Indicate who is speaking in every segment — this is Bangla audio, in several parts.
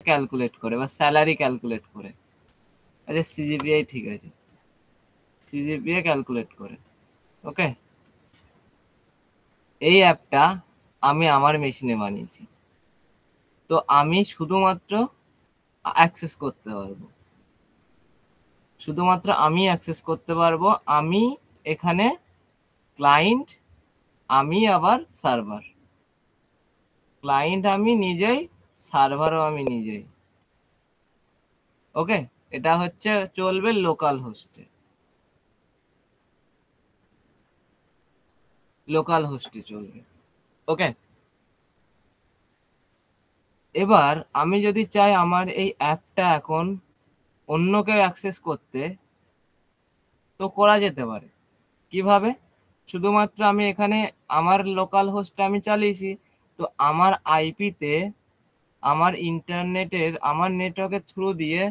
Speaker 1: ক্যালকুলেট করে বা স্যালারি ক্যালকুলেট করে। আচ্ছা সিজিপিআই ঠিক আছে, সিজিপিএ ক্যালকুলেট করে। ওকে, এই অ্যাপটা আমি আমার মেশিনে বানিয়েছি, তো আমি শুধুমাত্র অ্যাক্সেস করতে পারবো, শুধুমাত্র আমি অ্যাক্সেস করতে পারবো। আমি এখানে ক্লায়েন্ট, আমি আবার সার্ভার, ক্লায়েন্ট আমি নিজেই, সার্ভারও আমি নিজেই। ওকে, এটা হচ্ছে চলবে লোকাল হোস্টে, লোকাল হোস্টে চলবে। ওকে, এবার আমি যদি চাই আমার এই অ্যাপটা এখন অন্য কেউ অ্যাক্সেস করতে, তো করা যেতে পারে। কিভাবে? শুধুমাত্র আমি এখানে আমার লোকাল হোস্টটা আমি চালিয়েছি, তো আমার আইপিতে, আমার ইন্টারনেটের, আমার নেটওয়ার্কের থ্রু দিয়ে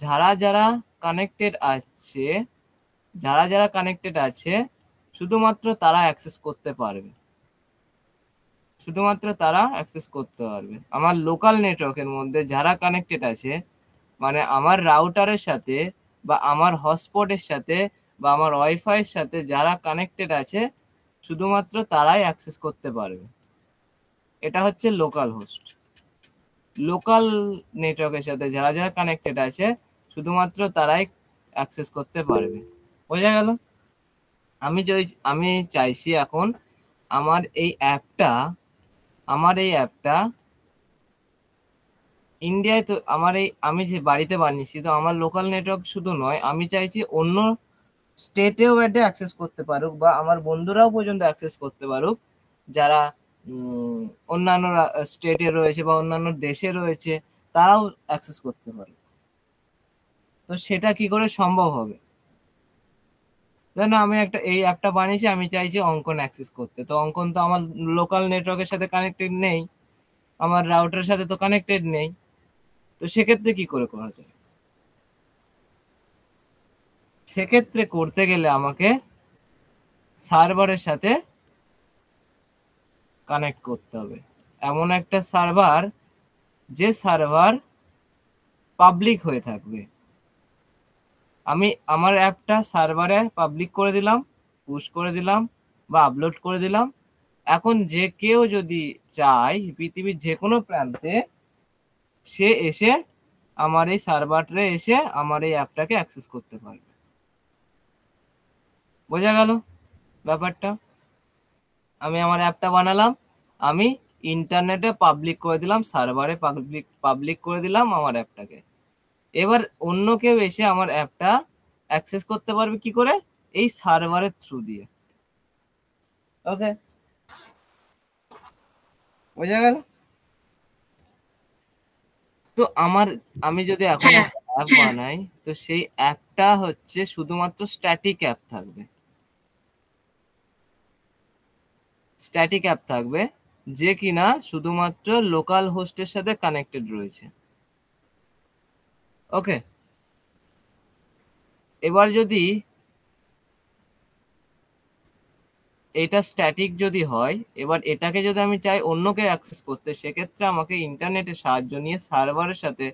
Speaker 1: যারা যারা কানেক্টেড আছে, যারা যারা কানেক্টেড আছে শুধুমাত্র তারা অ্যাক্সেস করতে পারবে, শুধুমাত্র তারা অ্যাক্সেস করতে পারবে। আমার লোকাল নেটওয়ার্কের মধ্যে যারা কানেক্টেড আছে, মানে আমার রাউটারের সাথে বা আমার হটস্পটের সাথে বা আমার ওয়াইফাইয়ের সাথে যারা কানেক্টেড আছে শুধুমাত্র তারাই অ্যাক্সেস করতে পারবে। এটা হচ্ছে লোকাল হোস্ট। লোকাল নেটওয়ার্কের সাথে যারা যারা কানেক্টেড আছে শুধুমাত্র তারাই অ্যাক্সেস করতে পারবে। বোঝা গেল? আমি চাইছি এখন আমার এই অ্যাপটা, আমার এই অ্যাপটা ইন্ডিয়ায়, তো আমার এই আমি যে বাড়িতে বানিয়েছি, তো আমার লোকাল নেটওয়ার্ক শুধু নয়, আমি চাইছি অন্য স্টেটেও এটা অ্যাক্সেস করতে পারুক বা আমার বন্ধুরাও পর্যন্ত অ্যাক্সেস করতে পারুক, যারা অন্যান্য স্টেটে রয়েছে বা অন্যান্য দেশে রয়েছে, তারাও অ্যাক্সেস করতে পারুক। তো সেটা কি করে সম্ভব হবে? আমি একটা এই অ্যাপটা বানিয়েছি, আমি চাইছি অঙ্কন অ্যাক্সেস করতে, তো অঙ্কন তো আমার লোকাল নেটওয়ার্কের সাথে কানেক্টেড নেই, আমার রাউটারের সাথে তো কানেক্টেড নেই, তো সেক্ষেত্রে কি করে করা যায়? সেক্ষেত্রে করতে গেলে আমাকে সার্ভারের সাথে কানেক্ট করতে হবে, এমন একটা সার্ভার যে সার্ভার পাবলিক হয়ে থাকবে। আমি আমার অ্যাপটা সার্ভারে পাবলিক করে দিলাম, পুশ করে দিলাম বা আপলোড করে দিলাম। এখন যে কেউ যদি চায় পৃথিবীর যে কোনো প্রান্তে, সে এসে আমার এই সার্ভারে এসে আমার এই অ্যাপটাকে অ্যাক্সেস করতে পারবে। বোঝা গেল ব্যাপারটা? আমি আমার অ্যাপটা বানালাম, আমি ইন্টারনেটে পাবলিক করে দিলাম, সার্ভারে পাবলিক করে দিলাম আমার অ্যাপটাকে। এবার অন্য কেউ এসে আমার অ্যাপটা অ্যাক্সেস করতে পারবে কি করে? এই সার্ভারের থ্রু দিয়ে। ওকে, বোঝা গেল? তো আমি যদি এখন
Speaker 2: হ্যাঁ
Speaker 1: একটা অ্যাপ বানাই, তো সেই অ্যাপটা হচ্ছে শুধুমাত্র স্ট্যাটিক অ্যাপ থাকবে, স্ট্যাটিক অ্যাপ থাকবে যে কিনা শুধুমাত্র লোকাল হোস্টের সাথে কানেক্টেড রয়েছে। ওকে, এবার যদি এটা স্ট্যাটিক যদি হয়, এবার এটাকে যদি আমি চাই অন্যকে অ্যাক্সেস করতে, সেক্ষেত্রে আমাকে ইন্টারনেটের সাহায্য নিয়ে সার্ভারের সাথে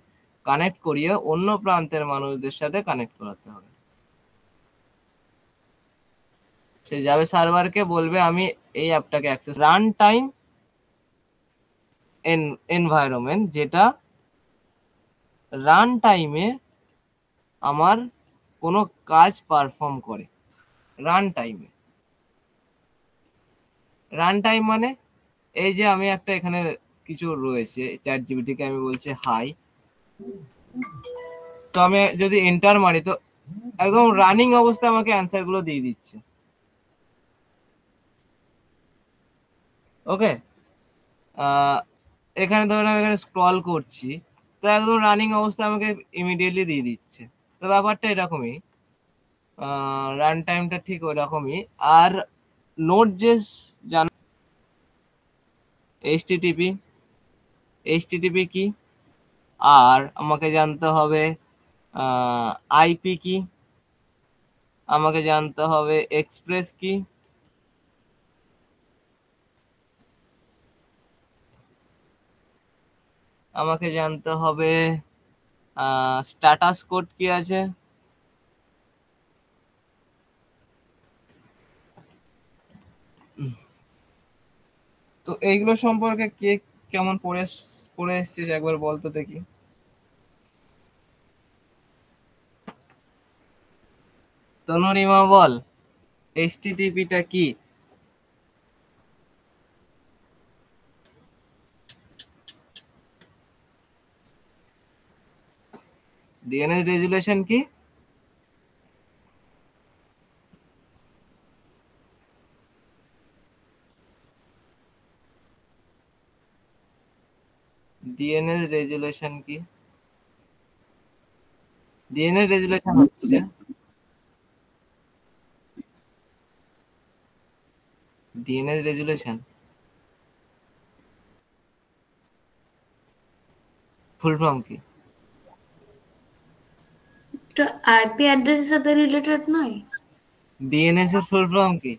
Speaker 1: কানেক্ট করিয়ে অন্য প্রান্তের মানুষদের সাথে কানেক্ট করাতে হবে। সে যাবে সার্ভারকে, বলবে আমি এই অ্যাপটাকে অ্যাক্সেস, রান টাইম এনভায়রনমেন্ট, যেটা রান টাইমে আমার কোনো কাজ পারফর্ম করে। রান টাইমে, রান টাইম মানে এই যে আমি একটা এখানে কিছু রয়েছে, চ্যাট জিপিটিকে আমি বলছি হাই, তো আমি যদি এন্টার মারি তো একদম রানিং অবস্থায় আমাকে অ্যান্সার গুলো দিয়ে দিচ্ছে। ওকে, এখানে ধরুন আমি এখানে স্ক্রল করছি, তো একদম রানিং অবস্থায় আমাকে ইমিডিয়েটলি দিয়ে দিচ্ছে। তো ব্যাপারটা এরকমই, রান টাইমটা ঠিক ওরকমই। আর নোট যে জানো এইচটিটিপি, এইচটিটিপি কি, আর আমাকে জানতে হবে আইপি কি, আমাকে জানতে হবে এক্সপ্রেস কি, আমাকে জানতে হবে স্ট্যাটাস কোড কি আছে। তো এইগুলো সম্পর্কে কে কেমন পড়ে এসছিস একবার বলতো দেখি। তনুরিমা বল, এইচটিটিপিটা কি? ডিএনএস রেজুলেশন কি? ডিএনএস রেজুলেশন কি? ডিএনএস রেজুলেশন হচ্ছে ডিএনএস রেজুলেশন ফুল ফর্ম কি?
Speaker 2: তো আইপি অ্যাড্রেসের সাথে রিলেটেড নয়?
Speaker 1: ডিএনএস এর ফুল ফর্ম কি?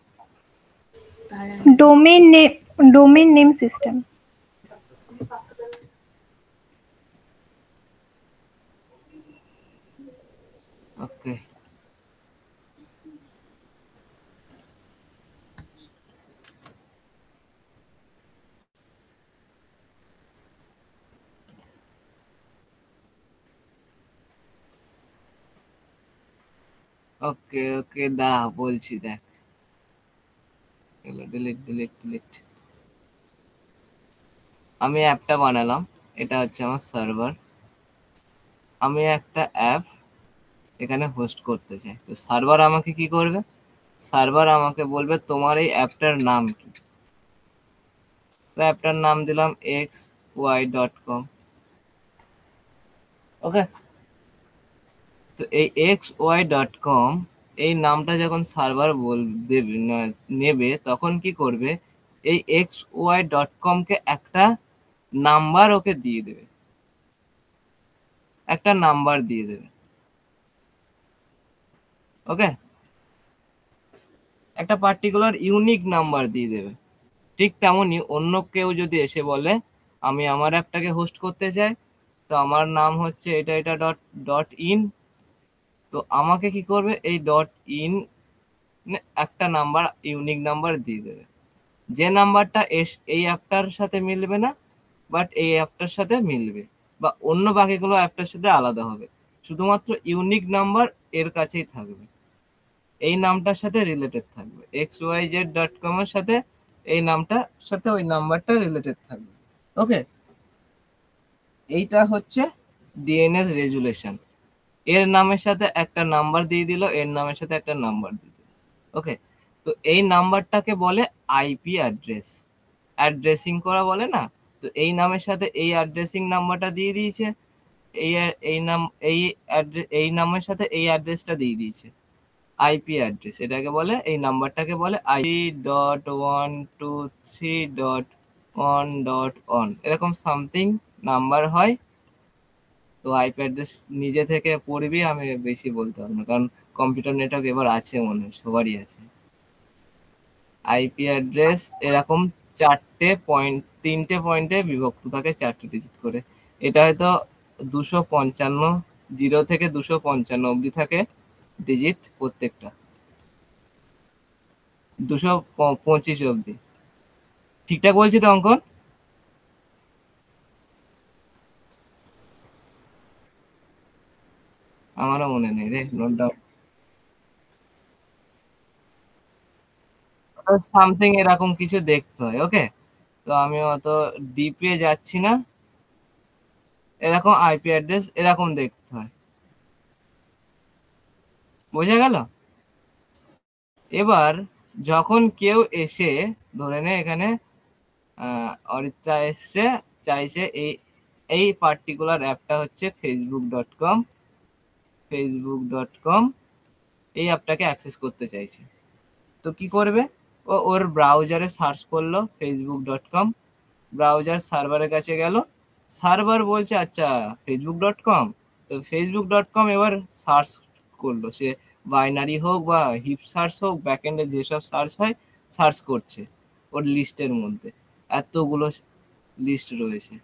Speaker 3: Domain name system.
Speaker 1: Okay, okay okay দাঁড়া বলছি, দেখ। Delete delete delete. আমি অ্যাপটা বানালাম, এটা হচ্ছে আমার সার্ভার। আমি একটা অ্যাপ এখানে হোস্ট করতে চাই, তো সার্ভার আমাকে কি করবে? সার্ভার আমাকে বলবে তোমার এই অ্যাপটার নাম কি। তো অ্যাপটার নাম দিলাম xy.com। ওকে, তো এই xy.com এই নামটা যখন সার্ভার দেবে নেবে, তখন কি করবে? এই xy.com কে একটা নাম্বার ওকে দিয়ে দেবে, একটা নাম্বার দিয়ে দেবে। ওকে, একটা পার্টিকুলার ইউনিক নাম্বার দিয়ে দেবে। ঠিক তেমনই অন্য কেউ যদি এসে বলে আমি আমার অ্যাপটাকে হোস্ট করতে চাই, তো আমার নাম হচ্ছে এটা এটা ডট ডট ইন, তো আমাকে কি করবে? এই ডট ইন একটা নাম্বার, ইউনিক নাম্বার দিয়ে দেবে। যে নাম্বারটা এই অ্যাপটার সাথে মিলবে না, বাট এই অ্যাপটার সাথে মিলবে, বা অন্য বাকিগুলো অ্যাপটার সাথে আলাদা হবে, শুধুমাত্র ইউনিক নাম্বার এর কাছেই থাকবে, এই নামটার সাথে রিলেটেড থাকবে। xyz.com এর সাথে এই নামটার সাথে ওই নাম্বারটা রিলেটেড থাকবে। ওকে, এইটা হচ্ছে ডিএনএস রেজুলেশন। এর নামের সাথে একটা নাম্বার দিয়ে দিল, এর নামের সাথে একটা নাম্বার দিয়ে দিল। ওকে, তো এই নাম্বারটাকে বলে আইপি অ্যাড্রেস, অ্যাড্রেসিং করা বলে না। তো এই নামের সাথে এই অ্যাড্রেসিং নাম্বারটা দিয়ে দিয়েছে, এই এই নাম এই নামের সাথে এই অ্যাড্রেসটা দিয়ে দিয়েছে, আইপি অ্যাড্রেস। এটাকে বলে, এই নাম্বারটাকে বলে IP.123.1.1 এরকম সামথিং নাম্বার হয়। তো আইপি অ্যাড্রেস নিজে থেকে পড়বি, আমি বেশি বলতে পারবো না, কারণ কম্পিউটার নেটওয়ার্ক এবার আছে, মনে হয় সবারই আছে। আইপি অ্যাড্রেস এরকম তিনটে পয়েন্টে বিভক্ত থাকে, 4টে ডিজিট করে। এটা হয়তো 255, 0 থেকে 255 অবধি থাকে ডিজিট প্রত্যেকটা, 225 অবধি। ঠিকঠাক বলছি তো অঙ্কন? আমারও মনে নেই রে, নোট ডাউন। সামথিং এরকম কিছু দেখতে হয়। ওকে, তো আমি অত ডিপে যাচ্ছি না, এরকম আইপি অ্যাড্রেস এরকম দেখতে হয়। বোঝা গেল? এবার যখন কেউ এসে, ধরে নে এখানে অরিত্রা এসছে, চাইছে এই এই পার্টিকুলার অ্যাপটা হচ্ছে facebook.com, facebook.com এই অ্যাপটাকে অ্যাক্সেস করতে চাইছে। তো কি করবে? ও ওর ব্রাউজারে সার্চ করলো facebook.com, ব্রাউজার সার্ভারের কাছে গেল, সার্ভার বলছে আচ্ছা facebook.com। তো facebook.com এবার সার্চ করলো, সে বাইনারি হোক বা হিপ সার্চ হোক, ব্যাকএন্ডে যেসব সার্চ হয় সার্চ করছে ওর লিস্টের মধ্যে, এতগুলো লিস্ট রয়েছে।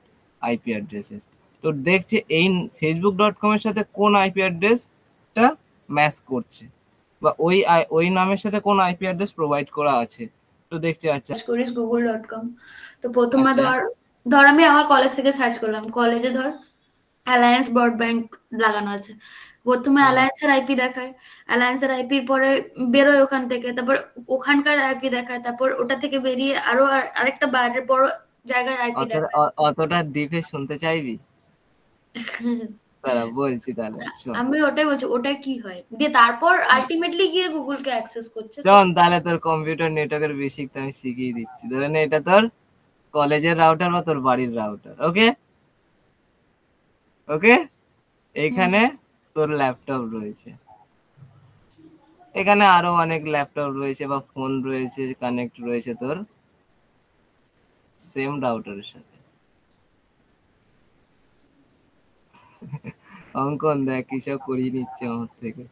Speaker 1: আইপি অ্যাড্রেসের। তো দেখছে এই facebook.com এর সাথে কোন আইপি অ্যাড্রেসটা ম্যাচ করছে, বা ওই নামের সাথে কোন আইপি অ্যাড্রেস প্রোভাইড করা আছে। তো দেখছে আচ্ছা
Speaker 2: সার্চ করিস google.com, তো প্রথমে
Speaker 1: আচ্ছা
Speaker 2: ধর ধর আমি আমার কলেজ থেকে সার্চ করলাম, কলেজে ধর অ্যালায়েন্স ব্রডব্যান্ড লাগানো আছে, প্রথমে
Speaker 1: হ্যাঁ
Speaker 2: অ্যালায়েন্সের আইপি দেখায়, অ্যালায়েন্সের আইপির পরে বেরোয় ওখান থেকে, তারপর ওখানকার আইপি দেখায়, তারপর ওটা থেকে বেরিয়ে আরো আরেকটা বাইরের বড় জায়গায় আইপি
Speaker 1: অতটা
Speaker 2: দেখায়।
Speaker 1: অতটা ডিপে শুনতে চাইবি? তারা বলছি তাহলে শোন।
Speaker 2: আমি ওটাই বলছি, ওটা কি হয় দিয়ে তারপর আলটিমেটলি গিয়ে গুগলকে অ্যাক্সেস করছে। তো
Speaker 1: শোন তাহলে তোর কম্পিউটার নেটওয়ার্কের বেসিক আমি শিখিয়ে দিচ্ছি। ধরে নে এটা তোর কলেজের রাউটার বা তোর বাড়ির রাউটার। ওকে ওকে, এইখানে তোর ল্যাপটপ রয়েছে, এখানে আরো অনেক ল্যাপটপ রয়েছে বা ফোন রয়েছে, কানেক্ট রয়েছে তোর সেম রাউটারের সাথে। অঙ্কন দেখ কিসব করিয়ে নিচ্ছে আমার থেকে।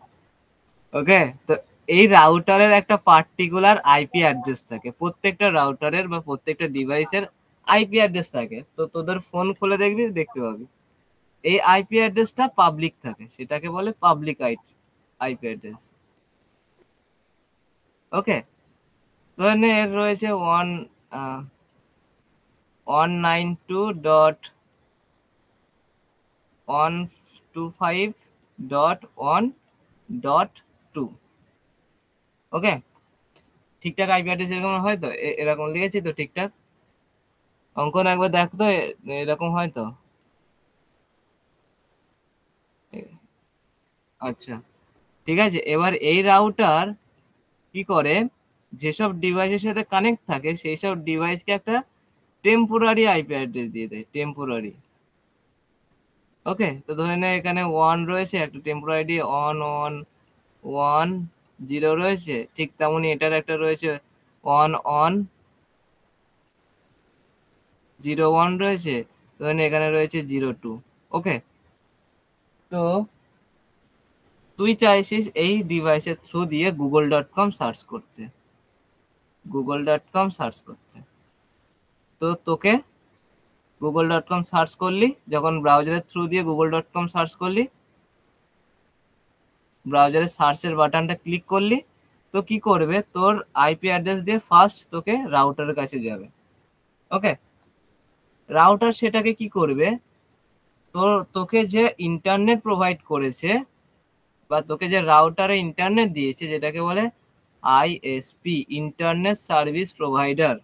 Speaker 1: ওকে, তো এই রাউটারের একটা পার্টিকুলার আইপি অ্যাড্রেস থাকে, প্রত্যেকটা রাউটারের বা প্রত্যেকটা ডিভাইসের আইপি অ্যাড্রেস থাকে। তো তোদের ফোন খুলে দেখবি, দেখতে পাবি এই আইপি অ্যাড্রেসটা পাবলিক থাকে, সেটাকে বলে পাবলিক আইপি অ্যাড্রেস। ওকে, ধরে নে এর রয়েছে 192.125.1.2। ওকে, ঠিকঠাক আইপি অ্যাড্রেস এরকম হয় তো? এরকম লিখেছি তো ঠিকঠাক? অঙ্কন একবার দেখ তো এরকম হয় তো? আচ্ছা ঠিক আছে, এবার এই রাউটার কি করে, যেসব ডিভাইসের সাথে কানেক্ট থাকে সেই সব ডিভাইসকে একটা টেম্পোরারি আইপি অ্যাড্রেস দিয়ে দেয়, টেম্পোরারি। ওকে, তো ধরে নে এখানে 1 রয়েছে, একটা টেম্পোরারি অন অন 1 0 রয়েছে, ঠিক তেমনই এটার একটা রয়েছে 1 1 0 1 রয়েছে, ধরে নে এখানে রয়েছে 0 2। ওকে, তো তুই চাইছিস এই ডিভাইসের থ্রু দিয়ে google.com সার্চ করতে, google.com সার্চ করতে। তো তোকে google.com সার্চ করলি, যখন ব্রাউজারের থ্রু দিয়ে google.com সার্চ করলি, ব্রাউজারের সার্চের বাটনটা ক্লিক করলি, তো কি করবে, তোর আইপি অ্যাড্রেস দিয়ে ফার্স্ট তোকে রাউটারের কাছে যাবে। ওকে, রাউটার সেটাকে কি করবে, তোকে যে ইন্টারনেট প্রোভাইড করেছে বা তোকে যে রাউটারে ইন্টারনেট দিয়েছে, যেটাকে বলে আইএসপি, ইন্টারনেট সার্ভিস প্রোভাইডার।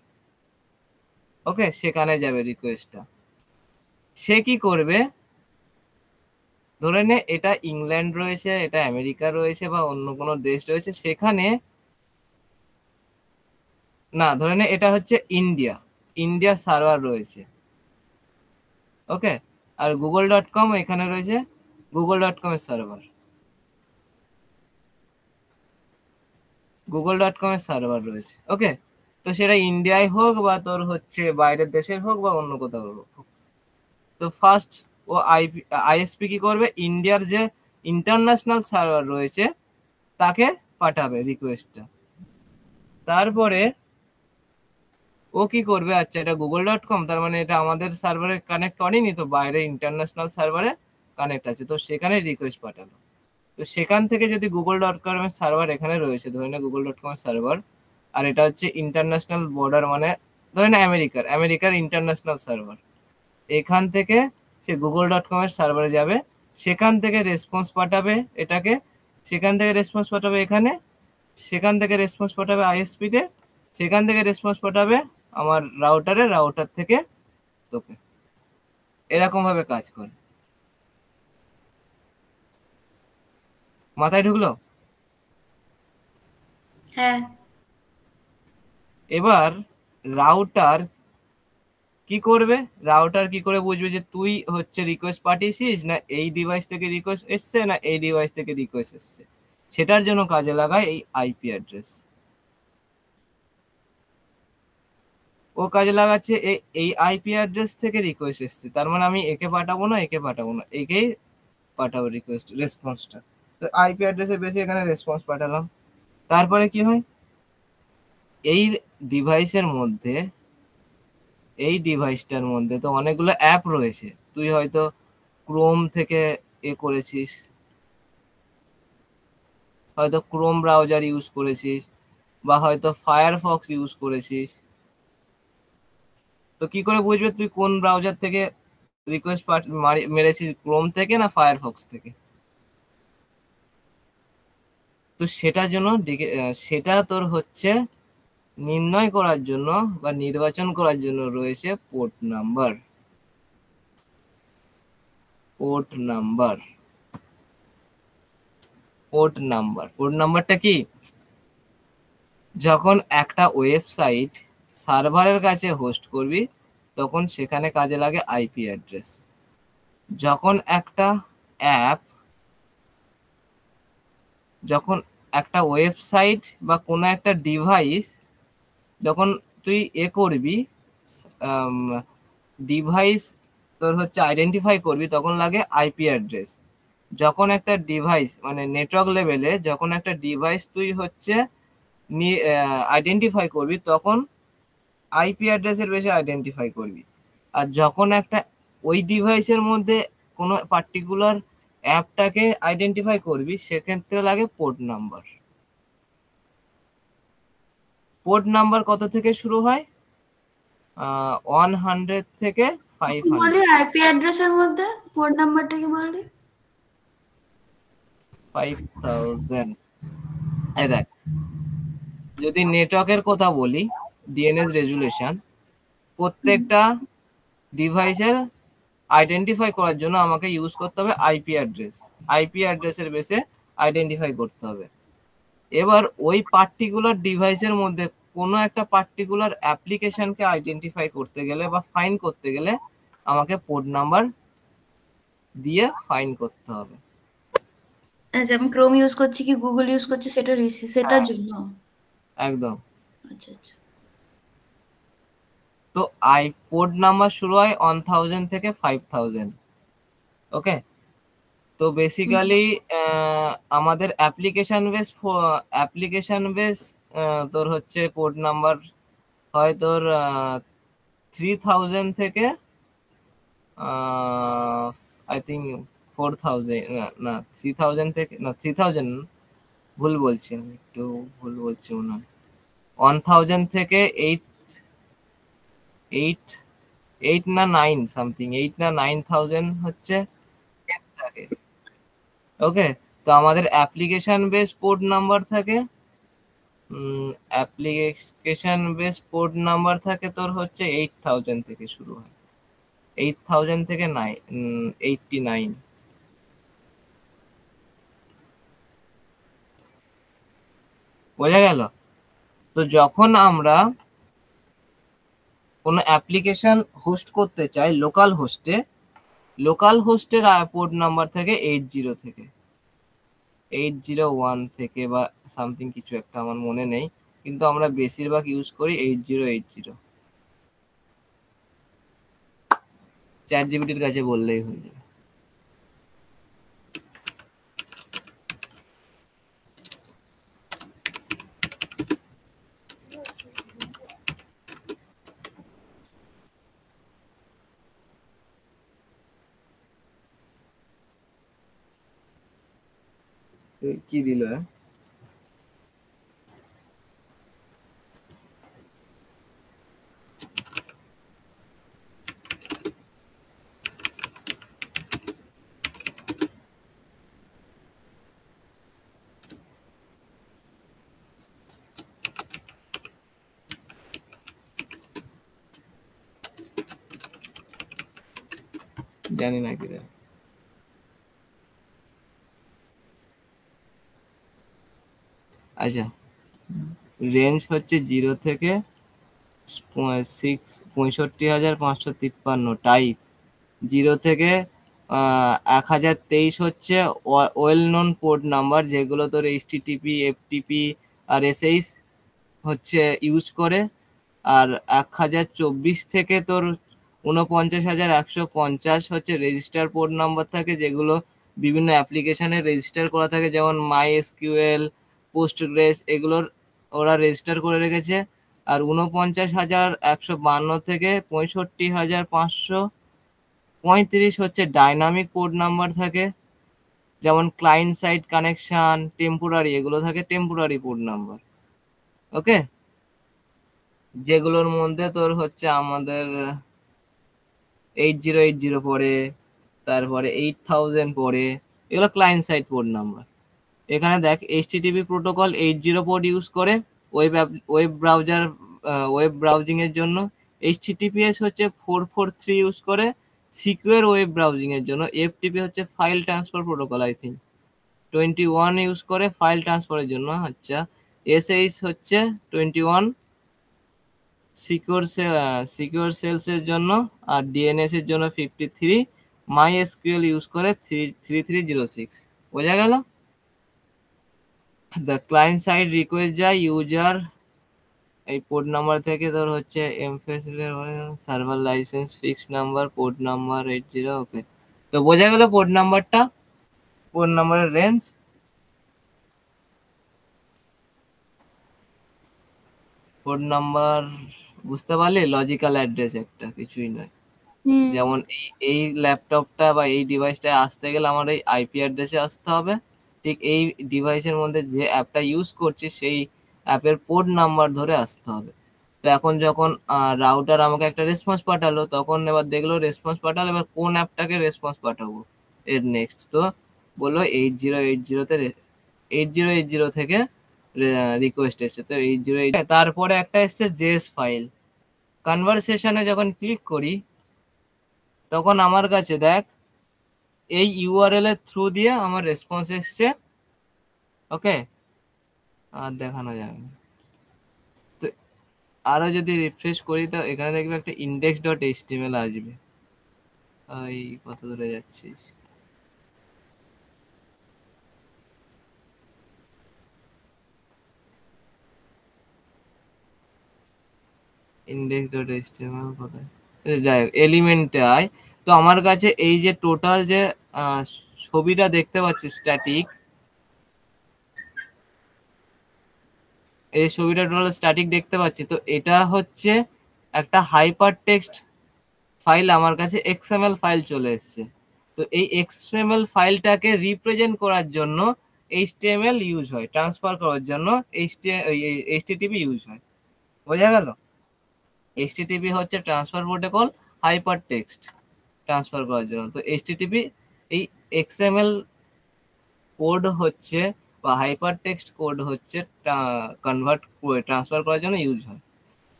Speaker 1: ওকে, সেখানে যাবে রিকোয়েস্টটা। সে কি করবে, ধরে নে এটা ইংল্যান্ড রয়েছে, এটা আমেরিকা রয়েছে বা অন্য কোনো দেশ রয়েছে, সেখানে না, ধরে নে এটা হচ্ছে ইন্ডিয়া, ইন্ডিয়া সার্ভার রয়েছে। ওকে, আর google.com এখানে রয়েছে google.com এর সার্ভার, google.com এর সার্ভার রয়েছে। ওকে, তো সেটা ইন্ডিয়ায় হোক বা তোর হচ্ছে বাইরের দেশের হোক বা অন্য কোথাও হোক, তো ফার্স্ট ও আইএসপি কি করবে, ইন্ডিয়ার যে ইন্টারন্যাশনাল সার্ভার রয়েছে তাকে পাঠাবে রিকোয়েস্টটা। তারপরে ও কি করবে, আচ্ছা এটা google.com, তার মানে এটা আমাদের সার্ভারে কানেক্ট করেনি, তো বাইরে ইন্টারন্যাশনাল সার্ভারে কানেক্ট আছে, তো সেখানে রিকোয়েস্ট পাঠালো। তো সেখান থেকে যদি google.com এর সার্ভার এখানে রয়েছে, ধরে না google.com এর সার্ভার, আর এটা হচ্ছে ইন্টারন্যাশনাল বর্ডার, মানে ধরে না আমেরিকার ইন্টারন্যাশনাল সার্ভার, এখান থেকে সে google.com এর সার্ভারে যাবে, সেখান থেকে রেসপন্স পাঠাবে এটাকে, সেখান থেকে রেসপন্স পাঠাবে এখানে, সেখান থেকে রেসপন্স পাঠাবে আইএসপি তে, সেখান থেকে রেসপন্স পাঠাবে আমার রাউটার থেকে তোকে। এরকম ভাবে কাজ করে। মাথায় ঢুকলো?
Speaker 2: হ্যাঁ,
Speaker 1: এবার রাউটার কি করবে, রাউটার কি করে বুঝবে যে তুই হচ্ছে রিকোয়েস্ট পাঠিয়েছিস, না এই ডিভাইস থেকে রিকোয়েস্ট এসছে, না এই ডিভাইস থেকে রিকোয়েস্ট এসছে, সেটার জন্য কাজে লাগায় এই আইপি অ্যাড্রেস। ও কাজে লাগাচ্ছে এই আইপি অ্যাড্রেস থেকে রিকোয়েস্ট এসছে, তার মানে আমি একে পাঠাবো না, একে পাঠাবো না, একেই পাঠাবো রিকোয়েস্ট রেসপন্সটা। তো আইপি অ্যাড্রেসের বেশি এখানে রেসপন্স পাঠালাম। তারপরে কি হয়, এই ডিভাইসের মধ্যে এই ডিভাইসটার মধ্যে তো অনেকগুলো অ্যাপ রয়েছে, তুই হয়তো ক্রোম থেকে করেছিস, হয়তো ক্রোম ব্রাউজার ইউজ করেছিস, বা হয়তো ফায়ারফক্স ইউজ করেছিস। তো কি করে বুঝবে তুই কোন ব্রাউজার থেকে রিকোয়েস্ট মেরেছিস, ক্রোম থেকে না ফায়ারফক্স থেকে? তো সেটার জন্য সেটা তোর হচ্ছে নির্ণয় করার জন্য বা নির্বাচন করার জন্য রয়েছে port number. Port number, port number, port নাম্বারটা কি? যখন একটা ওয়েবসাইট সার্ভারের কাছে হোস্ট করবি তখন সেখানে কাজে লাগে আইপি অ্যাড্রেস। যখন একটা অ্যাপ, যখন একটা ওয়েবসাইট বা কোনো একটা ডিভাইস যখন তুই করবি, ডিভাইস তোর হচ্ছে আইডেন্টিফাই করবি, তখন লাগে আইপি অ্যাড্রেস। যখন একটা ডিভাইস মানে নেটওয়ার্ক লেভেলে যখন একটা ডিভাইস তুই হচ্ছে আইডেন্টিফাই করবি তখন আইপি অ্যাড্রেসের বেশি আইডেন্টিফাই করবি। আর যখন একটা ওই ডিভাইসের মধ্যে কোনো পার্টিকুলার অ্যাপটাকে আইডেন্টিফাই করবি সেক্ষেত্রে লাগে পোর্ট নাম্বার। পোর্ট নাম্বার কত থেকে শুরু হয়? 100 থেকে 500।
Speaker 2: বলি আইপি অ্যাড্রেসের মধ্যে পোর্ট নাম্বারটা কি বললি?
Speaker 1: 5000। এই দেখ, যদি নেটওয়ার্কের কথা বলি, ডিএনএস রেজুলেশন প্রত্যেকটা ডিভাইসের আইডেন্টিফাই করার জন্য আমাকে ইউজ করতে হবে আইপি অ্যাড্রেস। আইপি অ্যাড্রেসের বেসে আইডেন্টিফাই করতে হবে। এবার ওই পার্টিকুলার ডিভাইসের মধ্যে কোনো একটা পার্টিকুলার অ্যাপ্লিকেশনকে আইডেন্টিফাই করতে গেলে বা ফাইন করতে গেলে আমাকে পোর্ট নাম্বার দিয়ে ফাইন করতে হবে।
Speaker 2: আচ্ছা, আমি ক্রোম ইউজ করছি কি গুগল ইউজ করছি সেটার জন্য?
Speaker 1: একদম।
Speaker 2: আচ্ছা আচ্ছা।
Speaker 1: তো পোর্ট নাম্বার শুরু হয় 1000 থেকে 5000। ওকে, তো বেসিক্যালি আমাদের অ্যাপ্লিকেশন বেস তোর হচ্ছে পোর্ট নাম্বার হয় তোর 3000 থেকে আই থিঙ্ক 4000, না 3000 থেকে, না 3000 ভুল বলছি, আমি একটু ভুল বলছি মনে হয়। 1000 থেকে 8 না 9 সামথিং, 8 না 9000 হচ্ছে থাকে। ওকে, তো আমাদের অ্যাপ্লিকেশন বেস পোর্ট নাম্বার থাকে, অ্যাপ্লিকেশন বেস পোর্ট নাম্বার থাকে তোর হচ্ছে 8000 থেকে শুরু হয়, 8000 থেকে 89। বোঝা গেল? তো যখন আমরা কোনো অ্যাপ্লিকেশন হোস্ট করতে চাই লোকাল হোস্টের পোর্ট নাম্বার থাকে 80 থেকে 801 থেকে বা সামথিং কিছু একটা, আমার মনে নেই, কিন্তু আমরা বেশিরভাগ ইউজ করি 8080। চ্যাট জিপিটির কাছে বললেই হয়ে যাবে। কি দিল? জানি না কি দেয়। আচ্ছা, রেঞ্জ হচ্ছে 0 থেকে 65,553। টাইপ 0 থেকে 1023 হচ্ছে ওয়েল নোন পোর্ট নাম্বার, যেগুলো তোর এইচটিটিপি, এফটিপি আর এসএইচ হচ্ছে ইউজ করে। আর 1024 থেকে তোর 49,150 হচ্ছে রেজিস্টার পোর্ট নাম্বার থাকে, যেগুলো বিভিন্ন অ্যাপ্লিকেশনে রেজিস্টার করা থাকে, যেমন মাই এসকিউএল, পোস্টগ্রেস, এগুলোর ওরা রেজিস্টার করে রেখেছে। আর 49,152 থেকে 65,535 হচ্ছে ডাইনামিক পোর্ট নাম্বার থাকে, যেমন ক্লায়েন্ট সাইড কানেকশন, টেম্পোরারি, এগুলো থাকে টেম্পোরারি পোর্ট নাম্বার। ওকে, যেগুলোর মধ্যে তোর হচ্ছে আমাদের 8080 পড়ে, তারপরে 8000 পড়ে, এগুলো ক্লায়েন্ট সাইড পোর্ট নাম্বার। এখানে দেখ এইচটিটিপি প্রোটোকল 80 পোর্ট ইউজ করে ওয়েব ব্রাউজিং এর জন্য। এইচটিটিপিএস হচ্ছে 443 ইউজ করে সিকিউর ওয়েব ব্রাউজিং এর জন্য। এফটিপি হচ্ছে file transfer protocol, I think 21 use করে ফাইল ট্রান্সফারের জন্য। আচ্ছা, এসএইচ হচ্ছে 21 সিকিউর সেলস এর জন্য, আর ডিএনএস এর জন্য 53, মাই এসকিউএল ইউজ করে 3306। বোঝা গেল? দ্য ক্লায়েন্ট সাইড রিকোয়েস্ট যায় ইউজার এই পোর্ট নাম্বার থেকে, তোর হচ্ছে server licence fix number, port number 80। ওকে, তো বোঝা গেল পোর্ট নাম্বারটা, পোর্ট নাম্বারের রেঞ্জ। পোর্ট নাম্বার বুঝতে পারলি? লজিক্যাল অ্যাড্রেস একটা, কিছুই নয়। যেমন এই ল্যাপটপটা বা এই ডিভাইসটা আসতে গেলে আমার এই আইপি অ্যাড্রেসে আসতে হবে, ঠিক এই ডিভাইসের মধ্যে যে অ্যাপটা ইউজ করছি সেই অ্যাপের পোর্ট নাম্বার ধরে আসতে হবে। তো এখন যখন রাউটার আমাকে একটা রেসপন্স পাঠালো, তখন এবার দেখলো রেসপন্স পাঠালো, এবার কোন অ্যাপটাকে রেসপন্স পাঠাবো এর নেক্সট, তো বললো 8080 থেকে রিকোয়েস্ট এসছে, তো 8080। তারপরে একটা এসছে জেএস ফাইল। কনভারসেশনে যখন ক্লিক করি তখন আমার কাছে দেখ এই ইউআরএল এর থ্রু দিয়ে আমার রেসপন্স এসছে। ওকে, আর দেখানো যাবে না। তো আরো যদি রিফ্রেশ করি তো এখানে দেখবে একটা index.html আসবে। এই কত দূরে যাচ্ছিস? index.html কোথায়? যাই হোক, এলিমেন্টে আয়। তো আমার কাছে এই যে টোটাল যে ছবিটা দেখতে পাচ্ছি স্ট্যাটিক, এই ছবিটা টোটাল স্ট্যাটিক দেখতে পাচ্ছি, তো এটা হচ্ছে একটা হাইপার টেক্সট ফাইল, আমার কাছে এক্সএমএল ফাইল চলে এসেছে। তো এই এক্সএমএল ফাইলটাকে রিপ্রেজেন্ট করার জন্য এইচটিএমএল ইউজ হয়, ট্রান্সফার করার জন্য এইচটিটিপি ইউজ হয়। বোঝা গেল? এইচটিটিপি হচ্ছে transfer protocol, hyper text transfer করার জন্য। তো এইচটিটিপি এই এক্সএমএল কোড হচ্ছে বা হাইপার টেক্সট কোড হচ্ছে ট্রান্সফার করার জন্য ইউজ হয়।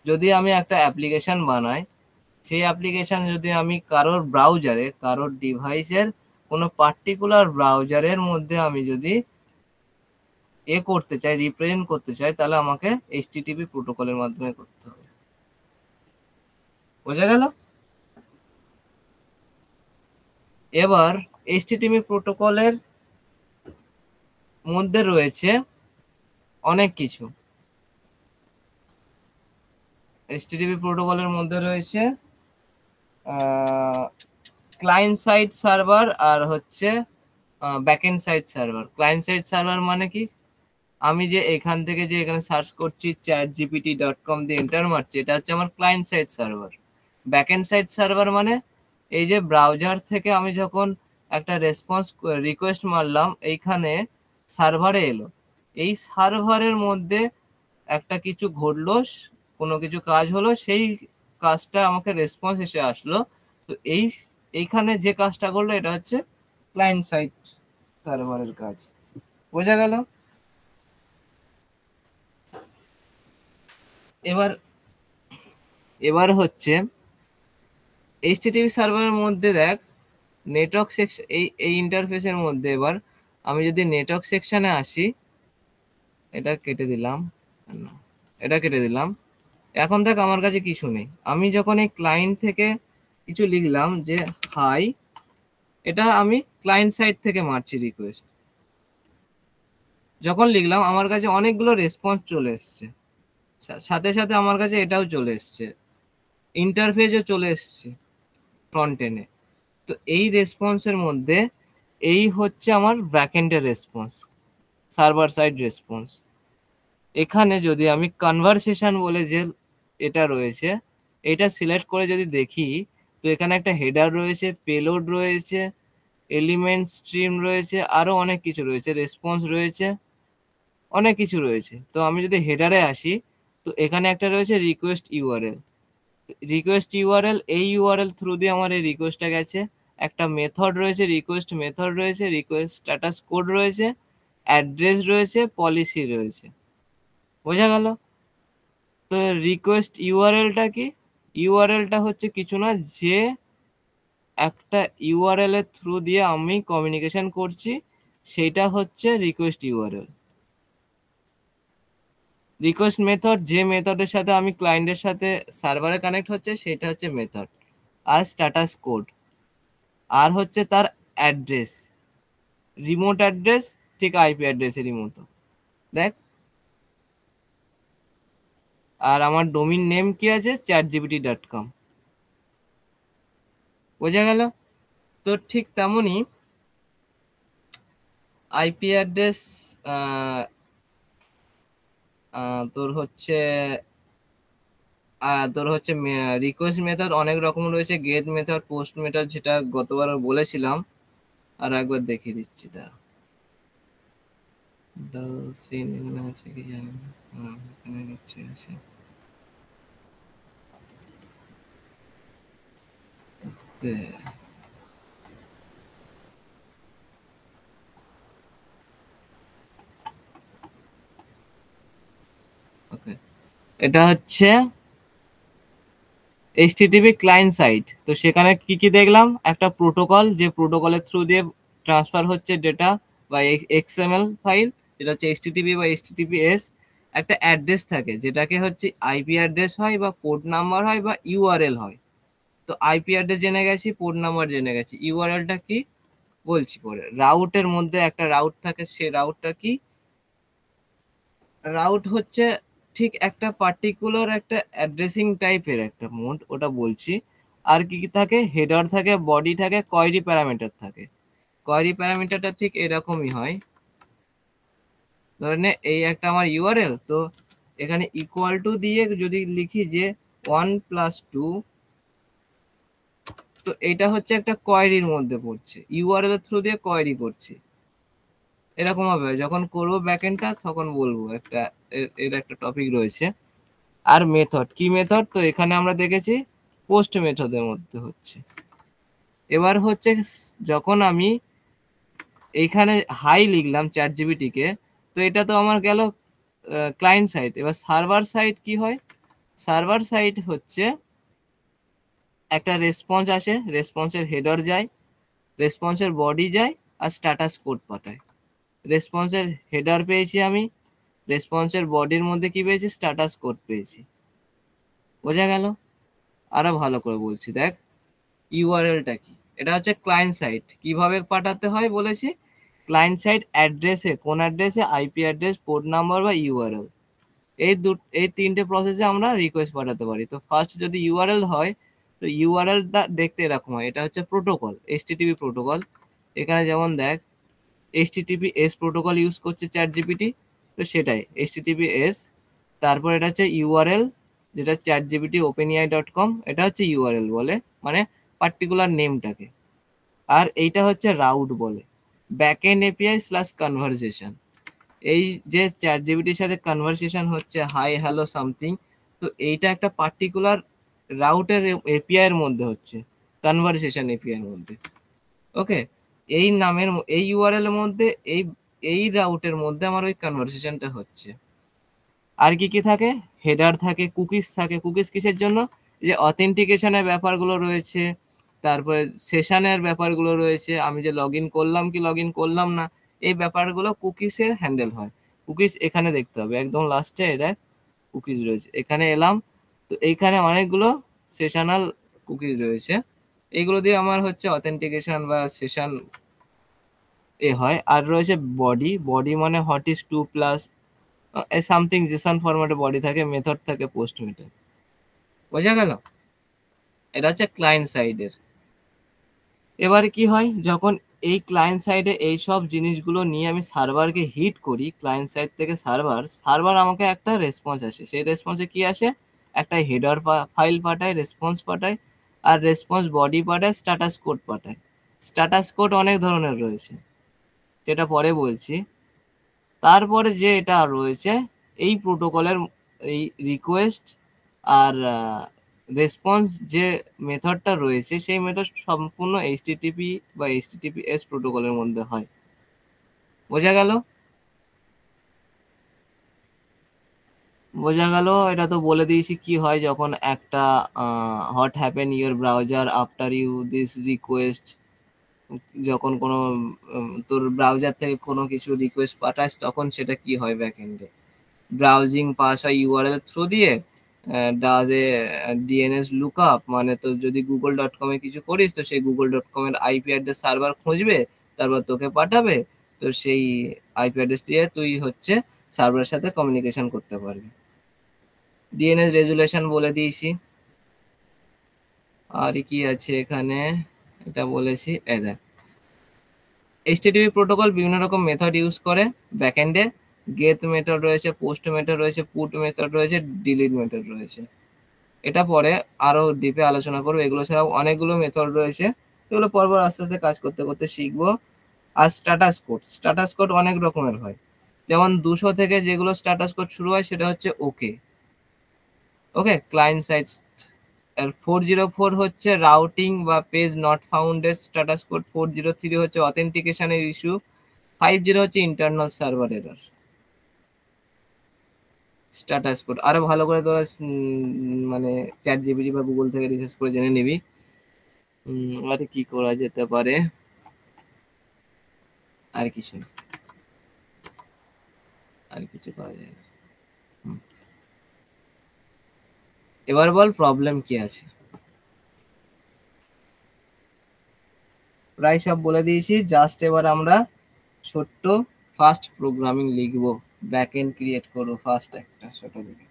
Speaker 1: যদি আমি একটা অ্যাপ্লিকেশন বানাই, সেই অ্যাপ্লিকেশন যদি আমি কারোর ব্রাউজারে, কারোর ডিভাইসের কোনো পার্টিকুলার ব্রাউজারের মধ্যে আমি যদি করতে চাই, রিপ্রেজেন্ট করতে চাই, তাহলে আমাকে এইচটিটিপি প্রোটোকলের মাধ্যমে করতে হবে। বোঝা গেল? এবার এইচটিটিপি প্রোটোকলের মধ্যে রয়েছে অনেক কিছু। এইচটিটিপি প্রোটোকলের মধ্যে রয়েছে ক্লায়েন্ট সাইড সার্ভার আর হচ্ছে backend side server. Client side server মানে কি? আমি যে এখান থেকে যে এখানে সার্চ করছি chatgpt.com দিয়ে এন্টার মারছি, এটা হচ্ছে আমার client side server. Backend side server মানে এই যে ব্রাউজার থেকে আমি যখন একটা রেসপন্স রিকোয়েস্ট মারলাম, এইখানে সার্ভারে এলো, এই সার্ভারের মধ্যে একটা কিছু ঘটলো, কোনো কিছু কাজ হলো, সেই কাজটা আমাকে রেসপন্স এসে আসলো। তো এইখানে যে কাজটা করলো এটা হচ্ছে ক্লায়েন্ট সাইড সার্ভারের কাজ। বোঝা গেল? এবার হচ্ছে এইচটিটিপি সার্ভারের মধ্যে দেখ নেটওয়ার্ক সেকশন, এই ইন্টারফেসের মধ্যে এবার আমি যদি নেটওয়ার্ক সেকশনে আসি, এটা কেটে দিলাম, না এটা কেটে দিলাম। এখন দেখ আমার কাছে কিছু নেই। আমি যখন এই ক্লায়েন্ট থেকে কিছু লিখলাম যে হাই, এটা আমি ক্লায়েন্ট সাইড থেকে মারছি রিকোয়েস্ট, যখন লিখলাম আমার কাছে অনেকগুলো রেসপন্স চলে এসছে, সাথে সাথে আমার কাছে এটাও চলে এসছে, ইন্টারফেসও চলে এসছে ফ্রন্ট এন্ডে। তো এই রেসপন্সের মধ্যে এই হচ্ছে আমার ব্যাকএন্ডের রেসপন্স, সার্ভার সাইড রেসপন্স। এখানে যদি আমি কনভারসেশন বলে যে এটা রয়েছে, এটা সিলেক্ট করে যদি দেখি, তো এখানে একটা হেডার রয়েছে, পেলোড রয়েছে, এলিমেন্ট স্ট্রিম রয়েছে, আরো অনেক কিছু রয়েছে, রেসপন্স রয়েছে, অনেক কিছু রয়েছে। তো আমি যদি হেডারে আসি, তো এখানে একটা রয়েছে রিকোয়েস্ট ইউআরএল। রিকোয়েস্ট ইউআরএল, এই ইউআরএল থ্রু দিয়ে আমার এই রিকোয়েস্টটা গেছে। একটা মেথড রয়েছে, রিকোয়েস্ট মেথড রয়েছে, রিকোয়েস্ট স্ট্যাটাস কোড রয়েছে, অ্যাড্রেস রয়েছে, পলিসি রয়েছে। বোঝা গেল? তো রিকোয়েস্ট ইউআরএলটা কি? ইউআরএলটা হচ্ছে কিছু না, যে একটা ইউআরএল এর থ্রু দিয়ে আমি কমিউনিকেশন করছি, সেটা হচ্ছে রিকোয়েস্ট ইউআরএল। রিকোয়েস্ট মেথড, যে মেথডের সাথে আমি ক্লায়েন্টের সাথে সার্ভারে কানেক্ট হচ্ছে, সেটা হচ্ছে মেথড। আর স্ট্যাটাস কোড, আর হচ্ছে তার অ্যাড্রেস, রিমোট অ্যাড্রেস, ঠিক আইপি অ্যাড্রেসেরই মতো। দেখ, আর আমার ডোমিন নেম কি আছে? chatgpt.com। বোঝা গেল? তো ঠিক তেমনই আইপি অ্যাড্রেস তোর হচ্ছে রিকোয়েস্ট মেথড অনেক রকম রয়েছে, গেট মেথড, পোস্ট মেথড, যেটা গতবার বলেছিলাম। আর একবার দেখিয়ে দিচ্ছি, তারা ডলফিন এখানে আছে কি জানি না। এখানে নিচে আছে। ওকে, এটা হচ্ছে এইচটিটিপি ক্লায়েন্ট সাইট। তো সেখানে কি কি দেখলাম? একটা প্রোটোকল, যে প্রোটোকলের থ্রু দিয়ে ট্রান্সফার হচ্ছে ডেটা বা এক্সএমএল ফাইল, যেটা হচ্ছে এইচটিটিপি বা এইচটিটিপিএস। একটা অ্যাড্রেস থাকে, যেটাকে হচ্ছে আইপি অ্যাড্রেস হয় বা পোর্ট নাম্বার হয় বা ইউআরএল হয়। তো আইপি অ্যাড্রেস জেনে গেছি, পোর্ট নাম্বার জেনে গেছি, ইউআরএলটা কি বলছি পরে। রাউটের মধ্যে একটা রাউট থাকে, সে রাউটটা কি? রাউট হচ্ছে ঠিক একটা পার্টিকুলার একটা অ্যাড্রেসিং টাইপের একটা মোড, ওটা বলছি। আর কি কি থাকে? হেডার থাকে, বডি থাকে, কোয়েরি প্যারামিটার থাকে। কোয়েরি প্যারামিটারটা ঠিক এরকমই হয়। ধরে নে এই একটা আমার ইউআরএল, তো এখানে ইকুয়াল টু দিয়ে যদি লিখি যে 1+2, তো এটা হচ্ছে একটা কোয়েরির মধ্যে পড়ছে, ইউআরএল এর থ্রু দিয়ে কোয়েরি করছি। এরকম হবে, যখন করবো ব্যাকএন্ডটা তখন বলবো। এর একটা টপিক রয়েছে। আর মেথড, কি মেথড? তো এখানে আমরা দেখেছি পোস্ট মেথডের মধ্যে হচ্ছে। এবার হচ্ছে যখন আমি এইখানে হাই লিখলাম চ্যাটজিপিটি কে, তো এটা তো আমার গেল ক্লায়েন্ট সাইড। এবার সার্ভার সাইড কি হয়? সার্ভার সাইড হচ্ছে একটা রেসপন্স আসে, রেসপন্সের হেডার যায়, রেসপন্সের বডি যায়, আর স্ট্যাটাস কোড পাঠায়। রেসপন্সের হেডার পেয়েছি আমি, রেসপন্সের বডির মধ্যে কি পেয়েছি? স্ট্যাটাস কোড পেয়েছি। বোঝা গেল? আরো ভালো করে বলছি, দেখ ইউআরএলটা কি। এটা হচ্ছে ক্লায়েন্ট সাইড। কিভাবে পাঠাতে হয় বলেছি? ক্লায়েন্ট সাইড অ্যাড্রেসে, কোন অ্যাড্রেসে? আইপি অ্যাড্রেস, পোর্ট নাম্বার বা ইউআরএল। এই তিনটে প্রসেসে আমরা রিকোয়েস্ট পাঠাতে পারি। তো ফার্স্ট যদি ইউআরএল হয়, তো ইউআরএলটা দেখতে এরকম হয়। এটা হচ্ছে প্রোটোকল, এইচটিটিপি প্রোটোকল। এখানে যেমন দেখ, এইচটিটিপিএস প্রোটোকল ইউজ করছে চ্যাটজিপিটি, তো সেটাই এইচটিটিপিএস। তারপর এটা হচ্ছে ইউআরএল, যেটা চ্যাটজিপিটি openai.com, এটা হচ্ছে ইউআরএল বলে, মানে পার্টিকুলার নেমটাকে। আর এইটা হচ্ছে রাউট বলে, ব্যাকএন্ড এপিআই স্ল্যাশ কনভারসেশন। এই যে চ্যাটজিপিটির সাথে কনভারসেশন হচ্ছে, হাই হ্যালো সামথিং, তো এইটা একটা পার্টিকুলার রাউটের এপিআই এর মধ্যে হচ্ছে, কনভারসেশন এপিআই এর মধ্যে। ওকে, এই নামের এই ইউআরএল এর মধ্যে, এই এই রাউটের মধ্যে আমার ওই কনভারসেশনটা হচ্ছে। আর কি কি থাকে? হেডার থাকে, কুকিজ থাকে। কুকিজ কিসের জন্য? যে অথেন্টিকেশনের ব্যাপারগুলো রয়েছে, তারপরে সেশনের ব্যাপারগুলো রয়েছে, আমি যে লগ ইন করলাম কি লগ ইন করলাম না, এই ব্যাপারগুলো কুকিজের হ্যান্ডেল হয়। কুকিজ এখানে দেখতে হবে, একদম লাস্টে দেখ কুকিজ রয়েছে। এখানে এলাম, তো এইখানে অনেকগুলো সেশনাল কুকিজ রয়েছে। এইগুলো দিয়ে আমার হচ্ছে অথেন্টিকেশন বা সেশন হয়। আর রয়েছে বডি। বডি মানে হোয়াট ইজ 2+, সামথিং জেসন ফরম্যাটে বডি থাকে, মেথড থাকে, পোস্ট মেথড। বোঝা গেল? এটা হচ্ছে ক্লায়েন্ট সাইডের। এবার কি হয়, যখন এই ক্লায়েন্ট সাইডে এই সব জিনিসগুলো নিয়ে আমি সার্ভারকে হিট করি, ক্লায়েন্ট সাইড থেকে সার্ভার আমাকে একটা রেসপন্স আসে, সেই রেসপন্সে কি আসে, একটা হেডার ফাইল পাঠায়, রেসপন্স পাঠায়, আর রেসপন্স বডি পাঠায়, স্ট্যাটাস কোড পাঠায়। স্ট্যাটাস কোড অনেক ধরনের রয়েছে, যেটা পরে বলছি। তারপরে যে এটা রয়েছে এই প্রোটোকলের এই রিকোয়েস্ট আর রেসপন্স যে মেথডটা রয়েছে, সেই মেথড সম্পূর্ণ এইচটিটিপি বা এইচটিটিপিএস প্রোটোকলের মধ্যে হয়। বোঝা গেল? বোঝা গেল। এটা তো বলে দিয়েছি কি হয় যখন একটা what happen your browser after you this request, যখন কোনো তোর ব্রাউজার থেকে কোনো কিছু রিকোয়েস্ট পাঠাস তখন সেটা কি হয় ব্যাকএন্ডে। ব্রাউজিং পাস হয় ইউআরএল থ্রু দিয়ে, ডাজ এ ডিএনএস লুকআপ, মানে তো যদি google.com এ কিছু করিস তো সেই google.com এর আইপি অ্যাড্রেস সার্ভার খুঁজবে, তারপর তোকে পাঠাবে, তো সেই আইপি অ্যাড্রেস দিয়ে তুই হচ্ছে সার্ভারের সাথে কমিউনিকেশন করতে পারবি। ডিএনএস রেজুলেশন বলে দিয়েছি। আর কি আছে এখানে, এটা বলেছি। দেখ, এইচটিটিপি প্রোটোকল বিভিন্ন রকম মেথড ইউজ করে ব্যাকএন্ডে। গেট মেথড রয়েছে, পোস্ট মেথড রয়েছে, পুট মেথড রয়েছে, ডিলিট মেথড রয়েছে। এটা পরে আরো ডিপে আলোচনা করবো। এগুলো ছাড়াও অনেকগুলো মেথড রয়েছে, এগুলো পরপর আস্তে আস্তে কাজ করতে করতে শিখবো। আর স্ট্যাটাস কোড অনেক রকমের হয়, যেমন 200 থেকে যেগুলো স্ট্যাটাস কোড শুরু হয় সেটা হচ্ছে ওকে ক্লায়েন্ট সাইড। আর 404 হচ্ছে রাউটিং বা পেজ নট ফাউন্ডের স্ট্যাটাস কোড। 403 হচ্ছে অথেন্টিকেশনের ইস্যু। 50 হচ্ছে internal server error. Status code আরো ভালো করে তোরা মানে চ্যাট জিপিটি বা গুগল থেকে রিসার্চ করে জেনে নিবি। আর কি করা যেতে পারে, আর কিছু না, আর কিছু করা যায় না। এবার বল প্রবলেম কি আছে। প্রায় সব বলে দিয়েছি, জাস্ট এবার আমরা ছোট্ট ফাস্ট প্রোগ্রামিং লিখবো, ব্যাকএন্ড ক্রিয়েট করবো ফার্স্ট একটা ছোট দিকে।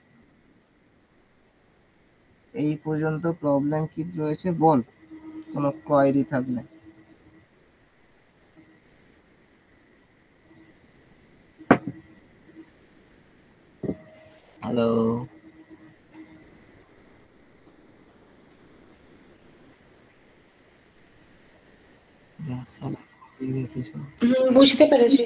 Speaker 1: এই পর্যন্ত প্রবলেম কি রয়েছে বল, কোনো কোয়েরি থাকলে। হ্যালো, যা সালা হয়ে গেছে সব।
Speaker 4: বুঝতে পেরেছি।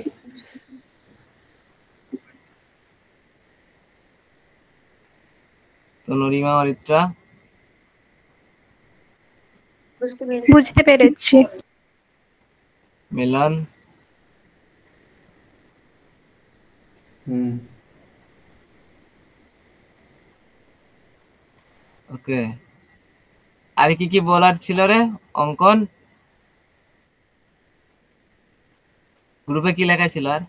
Speaker 1: তো নরিমা অরিত্রা
Speaker 3: বুঝতে পেরেছি।
Speaker 1: মিলন ওকে। আর কি কি বলার ছিল রে অঙ্কন? গ্রুপে কি লেখা ছিল? আর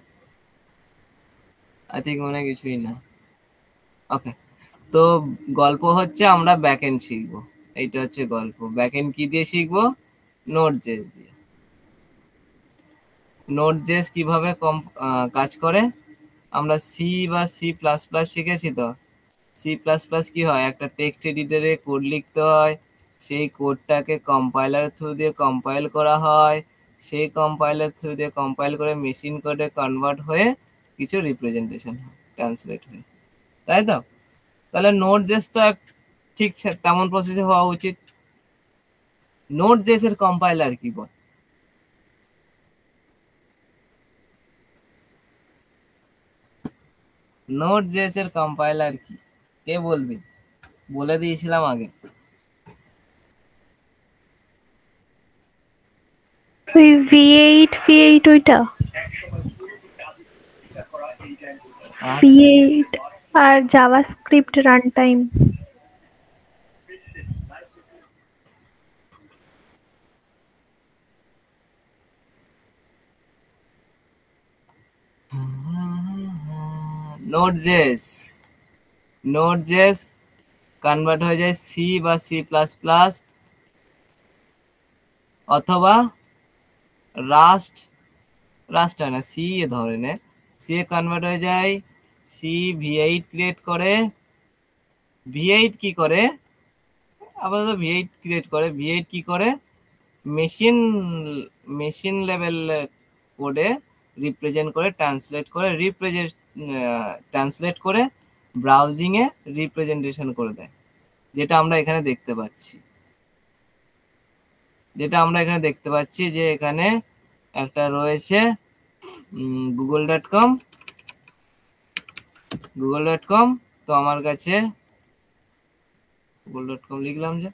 Speaker 1: আই থিঙ্ক মনে হয় কিছুই না। ওকে, তো গল্প হচ্ছে আমরা ব্যাকএন্ড শিখবো। এইটা হচ্ছে গল্প। ব্যাকএন্ড কি দিয়ে শিখবো? নোড.জেএস দিয়ে। নোড.জেএস কিভাবে কাজ করে, আমরা সি বা সি প্লাস প্লাস শিখেছি তো। সি প্লাস প্লাস কি হয়, একটা টেক্সট এডিটরে কোড লিখতে হয়, সেই কোডটাকে কম্পাইলার থ্রু দিয়ে কম্পাইল করা হয়, সেই কম্পাইলার থ্রু দিয়ে কম্পাইল করে মেশিন কোডে কনভার্ট হয়ে কিছু রিপ্রেজেন্টেশন হয়, ট্রান্সলেট হয়, তাই তো? তাহলে নোড.জেএস তো ঠিক তেমন প্রসেসে হওয়া উচিত। নোড.জেএস এর কম্পাইলার কি বল? নোড.জেএস এর কম্পাইলার কি, কে বলবি? বলে দিয়েছিলাম আগে।
Speaker 3: ওই V8 ওইটা,
Speaker 1: আর
Speaker 3: V8 আর জাভাস্ক্রিপ্ট রান টাইম।
Speaker 1: নোড.জেএস কনভার্ট হয়ে যায় সি বা সি প্লাস প্লাস অথবা রাস্ট হয় না, সি এ ধরে নে, সি এ কনভার্ট হয়ে যায়। সি V8 ক্রিয়েট করে। V8 কি করে, আপাতত V8 ক্রিয়েট করে। V8 কি করে, মেশিন মেশিন লেভেল কোডে রিপ্রেজেন্ট করে ট্রান্সলেট করে ব্রাউজিং এ রিপ্রেজেন্টেশন করে দেয়, যেটা আমরা এখানে দেখতে পাচ্ছি। যে এখানে একটা রয়েছে google.com। তো আমার কাছে google.com লিখলাম, যে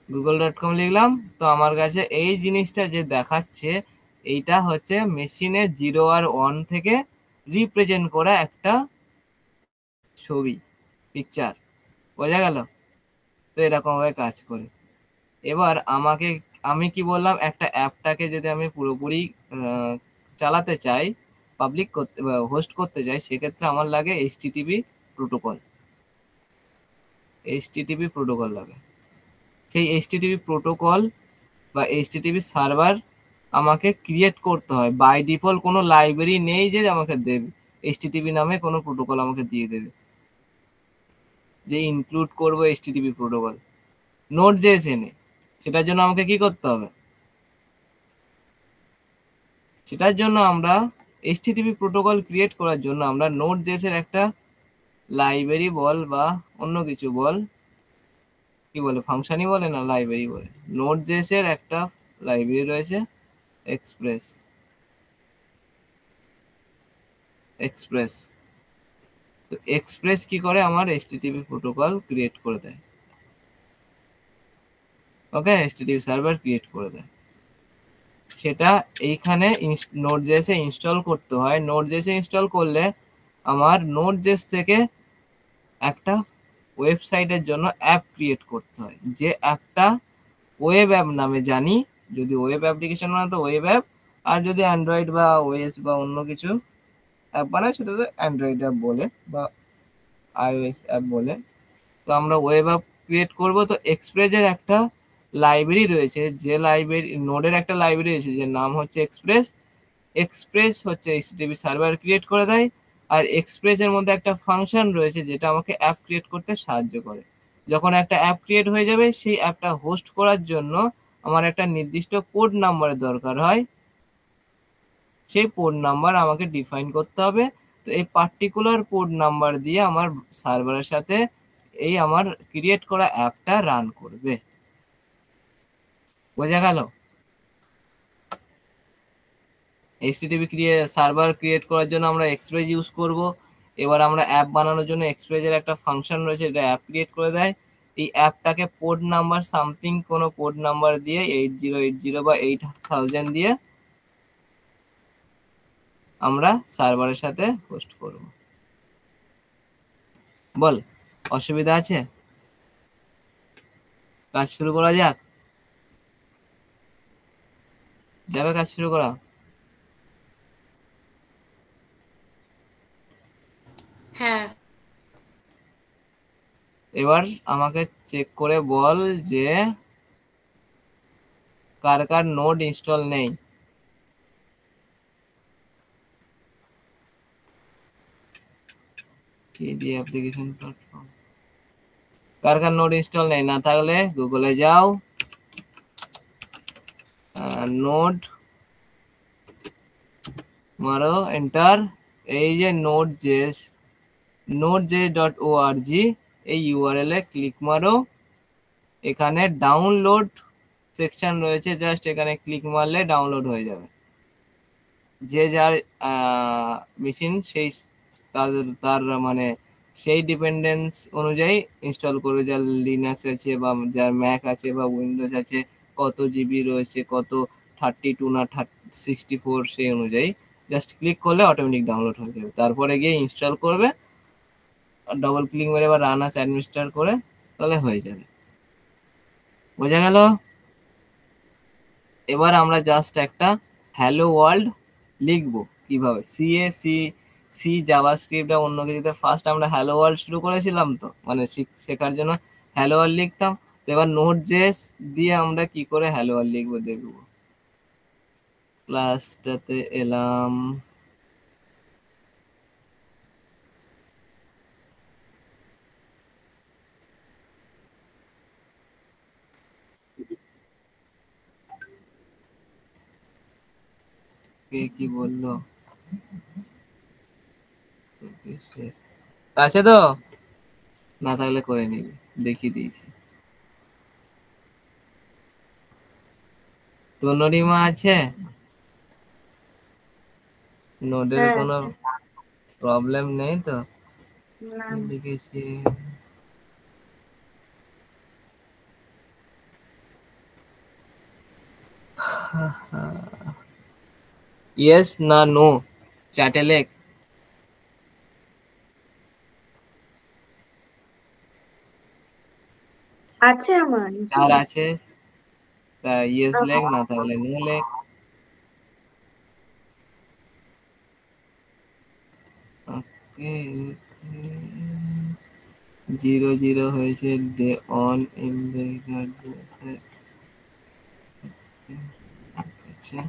Speaker 1: google.com লিখলাম। তো আমার কাছে এই জিনিসটা যে দেখাচ্ছে, এইটা হচ্ছে মেশিনে 0 আর 1 থেকে রিপ্রেজেন্ট করা একটা ছবি, পিকচার। বোঝা গেল? তো এরকম ভাবে কাজ করে। এবার আমি কি বললাম, একটা অ্যাপটাকে যদি আমি পুরোপুরি চালাতে চাই, পাবলিক করতে বা হোস্ট করতে চাই, সেক্ষেত্রে আমার লাগে এইচটিটিপি প্রোটোকল লাগে। সেই এইচটিটিপি প্রোটোকল বা এইচটিটিপি সার্ভার আমাকে ক্রিয়েট করতে হয়। বাই ডিফল্ট কোনো লাইব্রেরি নেই যে আমাকে দেবে, এইচটিটিপি নামে কোনো প্রোটোকল আমাকে দিয়ে দেবে যে ইনক্লুড করবো এইচটিটিপি প্রোটোকল। নোড.js এনে সেটার জন্য আমাকে কি করতে হবে? সেটার জন্য আমরা এইচটিটিপি প্রোটোকল ক্রিয়েট করার জন্য আমরা নোড.js এর একটা লাইব্রেরি বল বা অন্য কিছু বল, কি বলে, ফাংশনই বলে না লাইব্রেরি বলে, নোড.js এর একটা লাইব্রেরি রয়েছে এক্সপ্রেস। তো এক্সপ্রেস কি করে, আমার এইচটিটিপি প্রোটোকল ক্রিয়েট করে দেয়। ওকে, এইচটিটিপি সার্ভার ক্রিয়েট করে দেয়। সেটা এইখানে নোড.js এ ইনস্টল করতে হয়। নোড.js এ ইনস্টল করলে আমার নোড.js থেকে একটা ওয়েবসাইটের জন্য অ্যাপ ক্রিয়েট করতে হয়, যে অ্যাপটা ওয়েব অ্যাপ নামে জানি। যদি ওয়েব অ্যাপ্লিকেশন বানায় তো ওয়েব অ্যাপ, আর যদি অ্যান্ড্রয়েড বা ওএস বা অন্য কিছু অ্যাপ বানায় সেটা তো অ্যান্ড্রয়েড অ্যাপ বলে বা আইওএস অ্যাপ বলে। তো আমরা ওয়েব অ্যাপ ক্রিয়েট করব। তো এক্সপ্রেসের একটা লাইব্রেরি রয়েছে, যে লাইব্রেরি নোডের একটা লাইব্রেরি রয়েছে, যে নাম হচ্ছে এক্সপ্রেস হচ্ছে এইচটিটিপি সার্ভার ক্রিয়েট করে দেয়। আর এক্সপ্রেসের মধ্যে একটা ফাংশন রয়েছে যেটা আমাকে অ্যাপ ক্রিয়েট করতে সাহায্য করে। যখন একটা অ্যাপ ক্রিয়েট হয়ে যাবে, সেই অ্যাপটা হোস্ট করার জন্য আমার একটা নির্দিষ্ট পোর্ট নাম্বারের দরকার হয়। সেই পোর্ট নাম্বার আমাকে ডিফাইন করতে হবে। তো এই পার্টিকুলার পোর্ট নাম্বার দিয়ে আমার সার্ভারের সাথে এই আমার ক্রিয়েট করা অ্যাপটা রান করবে। বোঝা গেল? এইচটিটিপি সার্ভার ক্রিয়েট করার জন্য আমরা এক্সপ্রেস ইউজ করব। এবার আমরা অ্যাপ বানানোর জন্য এক্সপ্রেসের একটা ফাংশন রয়েছে, যেটা অ্যাপ ক্রিয়েট করে দেয়। এই অ্যাপটাকে পোর্ট নাম্বার সামথিং কোনো পোর্ট নাম্বার দিয়ে 8080 বা 8000 দিয়ে আমরা সার্ভারের সাথে হোস্ট করব। বল, অসুবিধা আছে? কাজ শুরু করা যাক। যাবে কাজ শুরু করা?
Speaker 2: হ্যাঁ,
Speaker 1: এবার আমাকে চেক করে বল যে কার কার নোড ইনস্টল নেই। কেডি অ্যাপ্লিকেশন প্ল্যাটফর্ম, কার কার নোড ইনস্টল নেই? না থাকলে গুগলে যাও, নোড মারো, এন্টার। এই যে node.js.org এই ইউআরএল এ ক্লিক মারো। এখানে ডাউনলোড সেকশন রয়েছে, জাস্ট এখানে ক্লিক মারলে ডাউনলোড হয়ে যাবে। যে যার মেশিন সেই তার মানে সেই ডিপেন্ডেন্স অনুযায়ী ইনস্টল করবে। যার লিনাক্স আছে বা যার ম্যাক আছে বা উইন্ডোজ আছে, কত জিবি রয়েছে, কত 32 না 64, সেই অনুযায়ী জাস্ট ক্লিক করলে অটোমেটিক ডাউনলোড হয়ে যাবে। তারপরে গিয়ে ইনস্টল করবে, ডবল ক্লিক মেরে বা রান আস অ্যাডমিনিস্ট্রেটর করে, তাহলে হয়ে যাবে। বোঝা গেল? এবার আমরা জাস্ট একটা হ্যালো ওয়ার্ল্ড লিখবো। কিভাবে? সি জাভাস্ক্রিপ্ট বা অন্য কিছুতে ফার্স্ট আমরা হ্যালো ওয়ার্ল্ড শুরু করেছিলাম, তো মানে শেখার জন্য হ্যালো ওয়ার্ল্ড লিখতাম। তো এবার নোড.js দিয়ে আমরা কি করে হ্যালো ওয়ার্ল্ড লিখবো দেখবো। ক্লাসটাতে এলাম, কে কি বললো আছে তো, না থাকলে করে নিবি, দেখিয়ে দিয়েছি। তো নরিমা আছে, নোডের
Speaker 2: হ্যাঁ
Speaker 1: কোনো প্রবলেম নেই তো?
Speaker 2: না
Speaker 1: কি লিখেছি? ইয়েস না নো চ্যাটে লেখ।
Speaker 4: আছে আমার
Speaker 1: আর আছে তা ইয়েস লেখ, না তাহলে নো লেখ। ওকে 0-0 হয়েছে ডে অন ইন আচ্ছা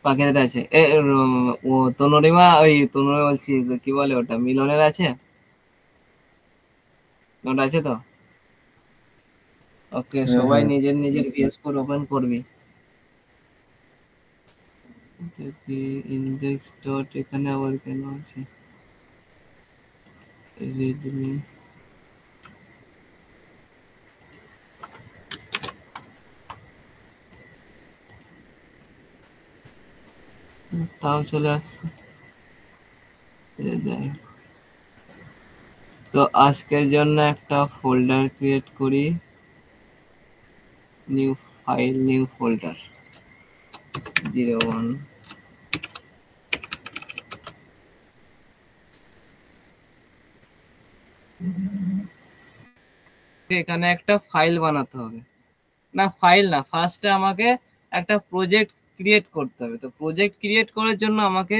Speaker 1: পাখিদের আছে ও তনুরিমা, ওই তনুরিমা বলছি, কি বলে ওটা, মিলনের আছে, ওটা আছে তো? ওকে সবাই নিজের নিজের ভিএস কোড ওপেন করবি। ইন্ডেক্স ডট এখানে আবার কেন আছে? রেডমি তাও চলে আসছে। যাই হোক। তো আজকের জন্য একটা ফোল্ডার ক্রিয়েট করি, নিউ ফাইল, নিউ ফোল্ডার 01। এখানে একটা ফাইল বানাতে হবে, না ফাইল না, ফার্স্টে আমাকে একটা প্রজেক্ট ক্রিয়েট করতে হবে। তো প্রজেক্ট ক্রিয়েট করার জন্য আমাকে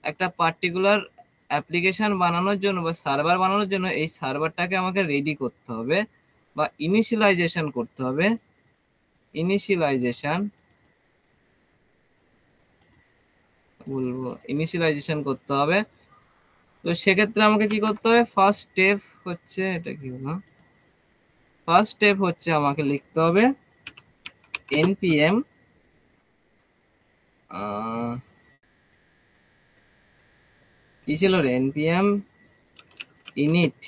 Speaker 1: একটা পার্টিকুলার অ্যাপ্লিকেশন বানানোর জন্য বা সার্ভার বানানোর জন্য এই সার্ভারটাকে আমাকে রেডি করতে হবে বা ইনিশিয়ালাইজেশন করতে হবে। ইনিশিয়ালাইজেশন করতে হবে। তো সেক্ষেত্রে আমাকে কি করতে হবে, ফার্স্ট স্টেপ হচ্ছে, এটা কি হলো, ফার্স্ট স্টেপ হচ্ছে আমাকে লিখতে হবে npm কি ছিল রে, npm init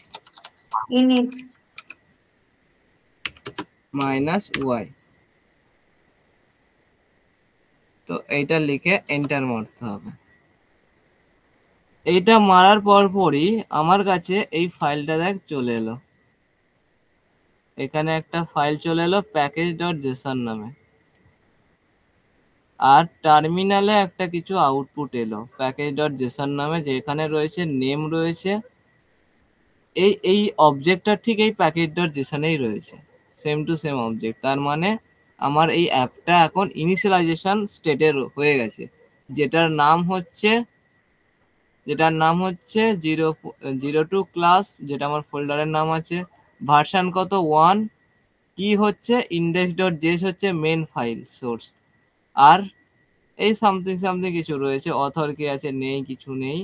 Speaker 1: -y। তো এইটা লিখে এন্টার মারতে হবে। এইটা মারার পরই আমার কাছে এই ফাইলটা দেখ চলে এলো, এখানে একটা ফাইল চলে এলো package.json নামে, আর টার্মিনালে একটা কিছু আউটপুট এলো package.json নামে, যেখানে রয়েছে নেম রয়েছে, এই অবজেক্টটা ঠিক এই package.json-এই রয়েছে, সেম টু সেম অবজেক্ট। তার মানে আমার এই অ্যাপটা এখন ইনিশিয়ালাইজেশন স্টেটের হয়ে গেছে, যেটার নাম হচ্ছে 002 ক্লাস, যেটা আমার ফোল্ডারের নাম আছে, ভার্সন কত 1, কি হচ্ছে index.js হচ্ছে মেন ফাইল সোর্স, আর এই সামথিং সামথিং কিছু রয়েছে, অথর কি আছে, নেই, কিছু নেই,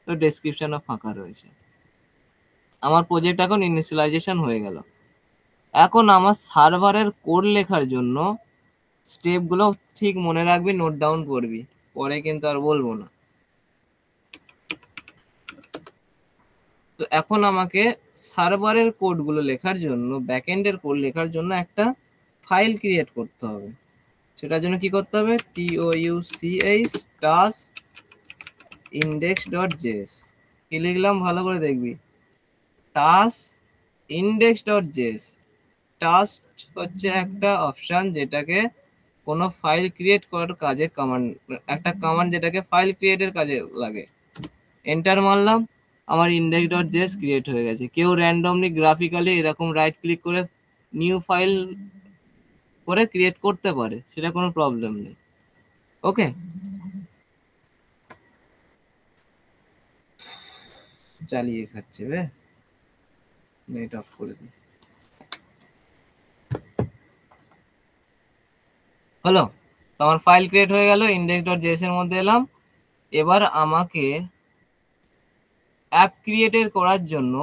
Speaker 1: তো ডেসক্রিপশনও ফাঁকা রয়েছে। আমার প্রজেক্ট এখন ইনিশিয়ালাইজেশন হয়ে গেল। এখন আমার সার্ভারের কোড লেখার জন্য স্টেপগুলো ঠিক মনে রাখবি, নোট ডাউন করবি, পরে কিন্তু আর বলবো না। তো এখন আমাকে সার্ভারের কোডগুলো লেখার জন্য, ব্যাকএন্ডের কোড লেখার জন্য একটা ফাইল ক্রিয়েট করতে হবে। সেটার জন্য কি করতে হবে, touch task index.js। কি লিখলাম ভালো করে দেখবি, task index.js। টাস্ক হচ্ছে একটা অপশন যেটাকে কোনো ফাইল ক্রিয়েট করার কাজে কমান্ড, একটা কমান্ড যেটাকে ফাইল ক্রিয়েটের কাজে লাগে। এন্টার মারলাম, আমার index.js ক্রিয়েট হয়ে গেছে। কেউ র্যান্ডমলি গ্রাফিক্যালি এরকম রাইট ক্লিক করে নিউ ফাইল করে ক্রিয়েট করতে পারে, সেটা কোনো প্রবলেম নেই। ওকে, চালিয়ে খাচ্ছে বে, নেট অফ করে দিই। হলো, আমার ফাইল ক্রিয়েট হয়ে গেল, index.js এর মধ্যে এলাম। এবার আমাকে অ্যাপ ক্রিয়েটের করার জন্য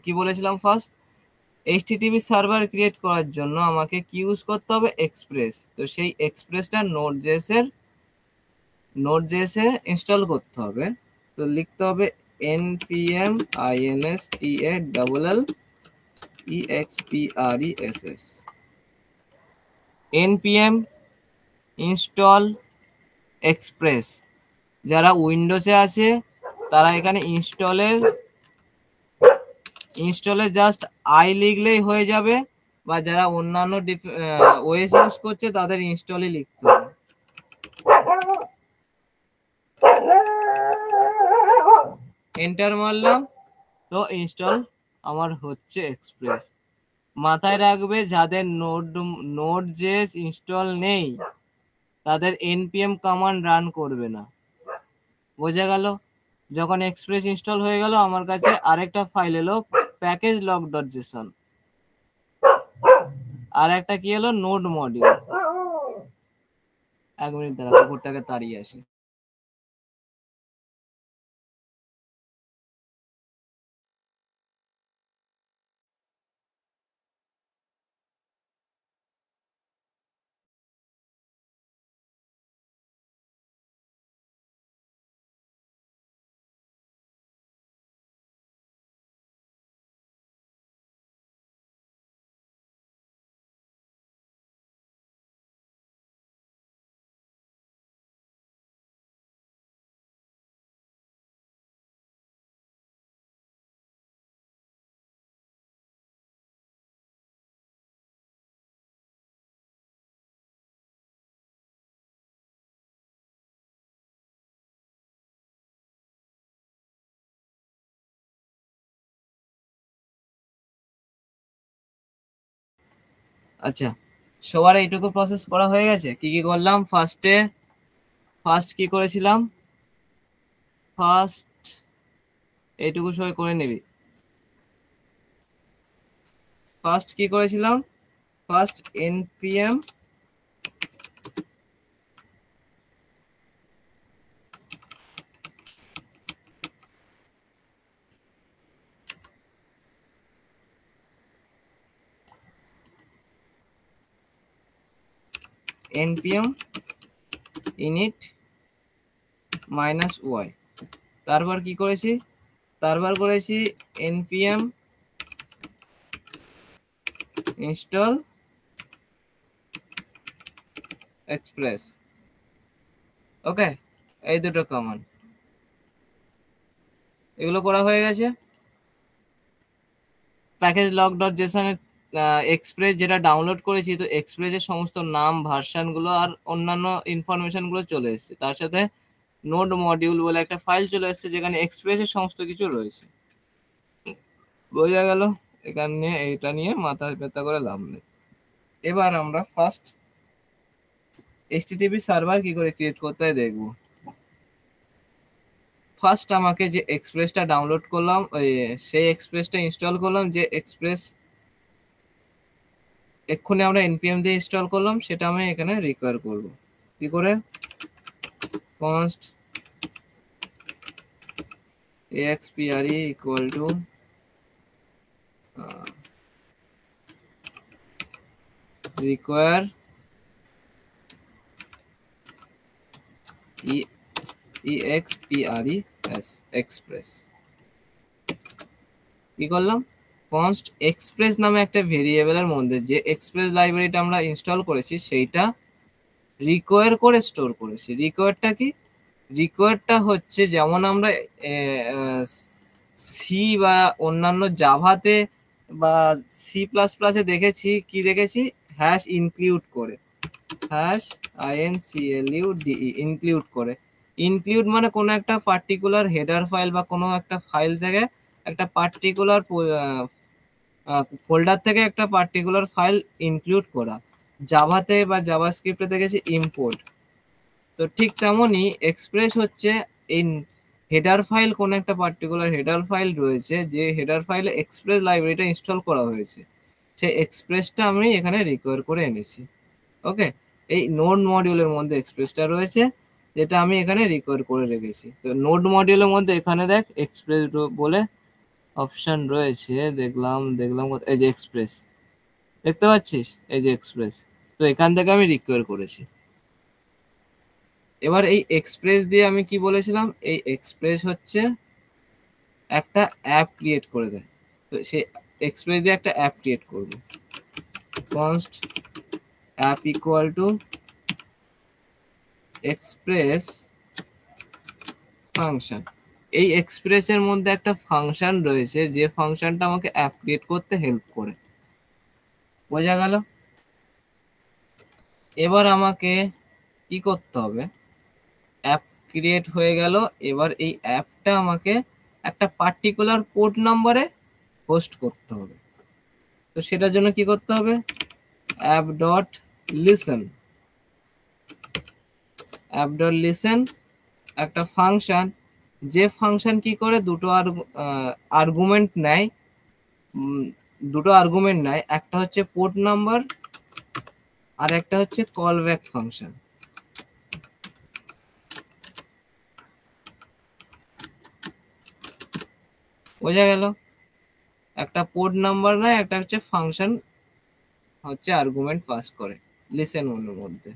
Speaker 1: কি বলেছিলাম ফার্স্ট, HTTP সার্ভার ক্রিয়েট করার জন্য আমাকে কি ইউজ করতে হবে, এক্সপ্রেস। তো সেই এক্সপ্রেসটা নোড.js এ ইনস্টল করতে হবে। তো লিখতে হবে npm installexpress npm install express। যারা উইন্ডোজে আছে তারা এখানে ইনস্টলে জাস্ট আই লিখলেই হয়ে যাবে, বা যারা অন্যান্য ওএস ইউজ করছে তাদের ইনস্টলই লিখতে হবে। এন্টার মারলাম, তো ইনস্টল আমার হচ্ছে এক্সপ্রেস। মাথায় রাখবে যাদের নোড.js ইনস্টল নেই তাদের npm কমান্ড রান করবে না, বোঝা গেল? যখন এক্সপ্রেস ইনস্টল হয়ে গেল আমার কাছে আরেকটা ফাইল এলো packagelog.json, আর একটা কি এলো, নোড মডিউল। 1 মিনিট দাঁড়া, কুকুরটাকে তাড়িয়ে আসি। আচ্ছা, সবার এইটুকু প্রসেস করা হয়ে গেছে। কি কি করলাম, ফার্স্ট কি করেছিলাম, ফার্স্ট এইটুকু সবাই করে নিবি। ফার্স্ট কি করেছিলাম, ফার্স্ট npm init -y। তারপর কি করেছি, তারপর করেছি npm install express। ওকে, এই দুটো কমান্ড, এগুলো করা হয়ে গেছে। packagelog.json এর এক্সপ্রেস যেটা ডাউনলোড করেছি, তো এক্সপ্রেসের সমস্ত নাম, ভার্সন গুলো আর অন্যান্য ইনফরমেশন গুলো চলে এসেছে। তার সাথে নোড মডিউল বলে একটা ফাইল চলে এসেছে যেখানে এক্সপ্রেসের সমস্ত কিছু রয়েছে। বোঝা গেল? এখানে এইটা নিয়ে মাথা ব্যথা করে লাভ নেই। এবার আমরা ফার্স্ট HTTP সার্ভার কি করে ক্রিয়েট করতে হয় দেখবো। ফার্স্ট আমাকে যে এক্সপ্রেসটা ডাউনলোড করলাম, সেই এক্সপ্রেসটা ইনস্টল করলাম, যে এক্সপ্রেস এক্ষুনি আমরা npm দিয়ে ইনস্টল করলাম, সেটা আমি এখানে রিকোয়ার করব। কি করে, const expre equal to require expres express। কি করলাম, const express নামে একটা ভেরিয়েবলের মধ্যে যে এক্সপ্রেস লাইব্রেরিটা আমরা ইনস্টল করেছি সেইটা রিকোয়ার করে স্টোর করেছি। রিকোয়ারটা কি, রিকোয়ারটা হচ্ছে যেমন আমরা সি বা অন্যান্য জাভাতে বা C++ এ দেখেছি, কি দেখেছি, হ্যাশ ইনক্লুড করে। হ্যাশ include ইনক্লুড করে। ইনক্লুড মানে কোনো একটা পার্টিকুলার হেডার ফাইল বা কোনো একটা ফাইল থেকে একটা পার্টিকুলার ফোল্ডার থেকে একটা পার্টিকুলার ফাইল ইনক্লুড করা। জাভাতে বা জাভাস্ক্রিপ্টে দেখেছি ইম্পোর্ট। তো ঠিক তেমনই এক্সপ্রেস হচ্ছে এই হেডার ফাইল, কোন একটা পার্টিকুলার হেডার ফাইল রয়েছে, যে হেডার ফাইলে এক্সপ্রেস লাইব্রেরিটা ইনস্টল করা হয়েছে, সেই এক্সপ্রেসটা আমি এখানে রিকোয়ার করে এনেছি। ওকে, এই নোড মডিউলের মধ্যে এক্সপ্রেসটা রয়েছে, যেটা আমি এখানে রিকোয়ার করে রেখেছি। তো নোড মডিউলের মধ্যে এখানে দেখ এক্সপ্রেস বলে অপশন রয়েছে, দেখলাম এই যে এক্সপ্রেস, দেখতে পাচ্ছিস, এই যে এক্সপ্রেস। তো এখান থেকে আমি রিকোয়ার করেছি। এবার এই এক্সপ্রেস দিয়ে আমি কি বলেছিলাম, এই এক্সপ্রেস হচ্ছে একটা অ্যাপ ক্রিয়েট করে দেয়। তো সেই এক্সপ্রেস দিয়ে একটা অ্যাপ ক্রিয়েট করব। const app equal to express function. এই এক্সপ্রেসের মধ্যে একটা ফাংশন রয়েছে, যে ফাংশনটা আমাকে অ্যাপ ক্রিয়েট করতে হেল্প করে। বোঝা গেল? এবার আমাকে কি করতে হবে, অ্যাপ ক্রিয়েট হয়ে গেল, এবার এই অ্যাপটা আমাকে একটা পার্টিকুলার পোর্ট নাম্বারে হোস্ট করতে হবে। তো সেটার জন্য কি করতে হবে, app dot listen, app dot listen একটা ফাংশন, যে ফাংশন কি করে দুটো আর্গুমেন্ট নেয়, একটা হচ্ছে পোর্ট নাম্বার আর একটা হচ্ছে কল ব্যাক ফাংশন। বোঝা গেল? একটা পোর্ট নাম্বার নেয়, একটা হচ্ছে ফাংশন হচ্ছে আর্গুমেন্ট পাস করে লিসেন ওনের মধ্যে।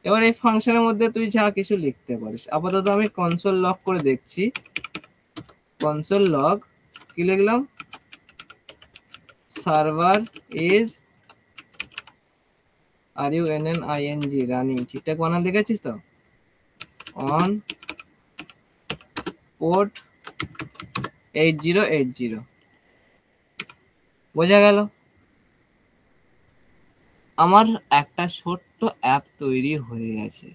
Speaker 1: এবার এই ফাংশনের মধ্যে তুই যা কিছু লিখতে পারিস। আপাতত আমি কনসোল লগ করে দেখছি। কনসোল লগ কি লিখলাম, সার্ভার ইজ running, রানিং, ঠিকঠাক বানান লিখেছিস তো, অন পোর্ট 8080। বোঝা গেল? আমার একটা ছোট্ট অ্যাপ তৈরি হয়ে গেছে।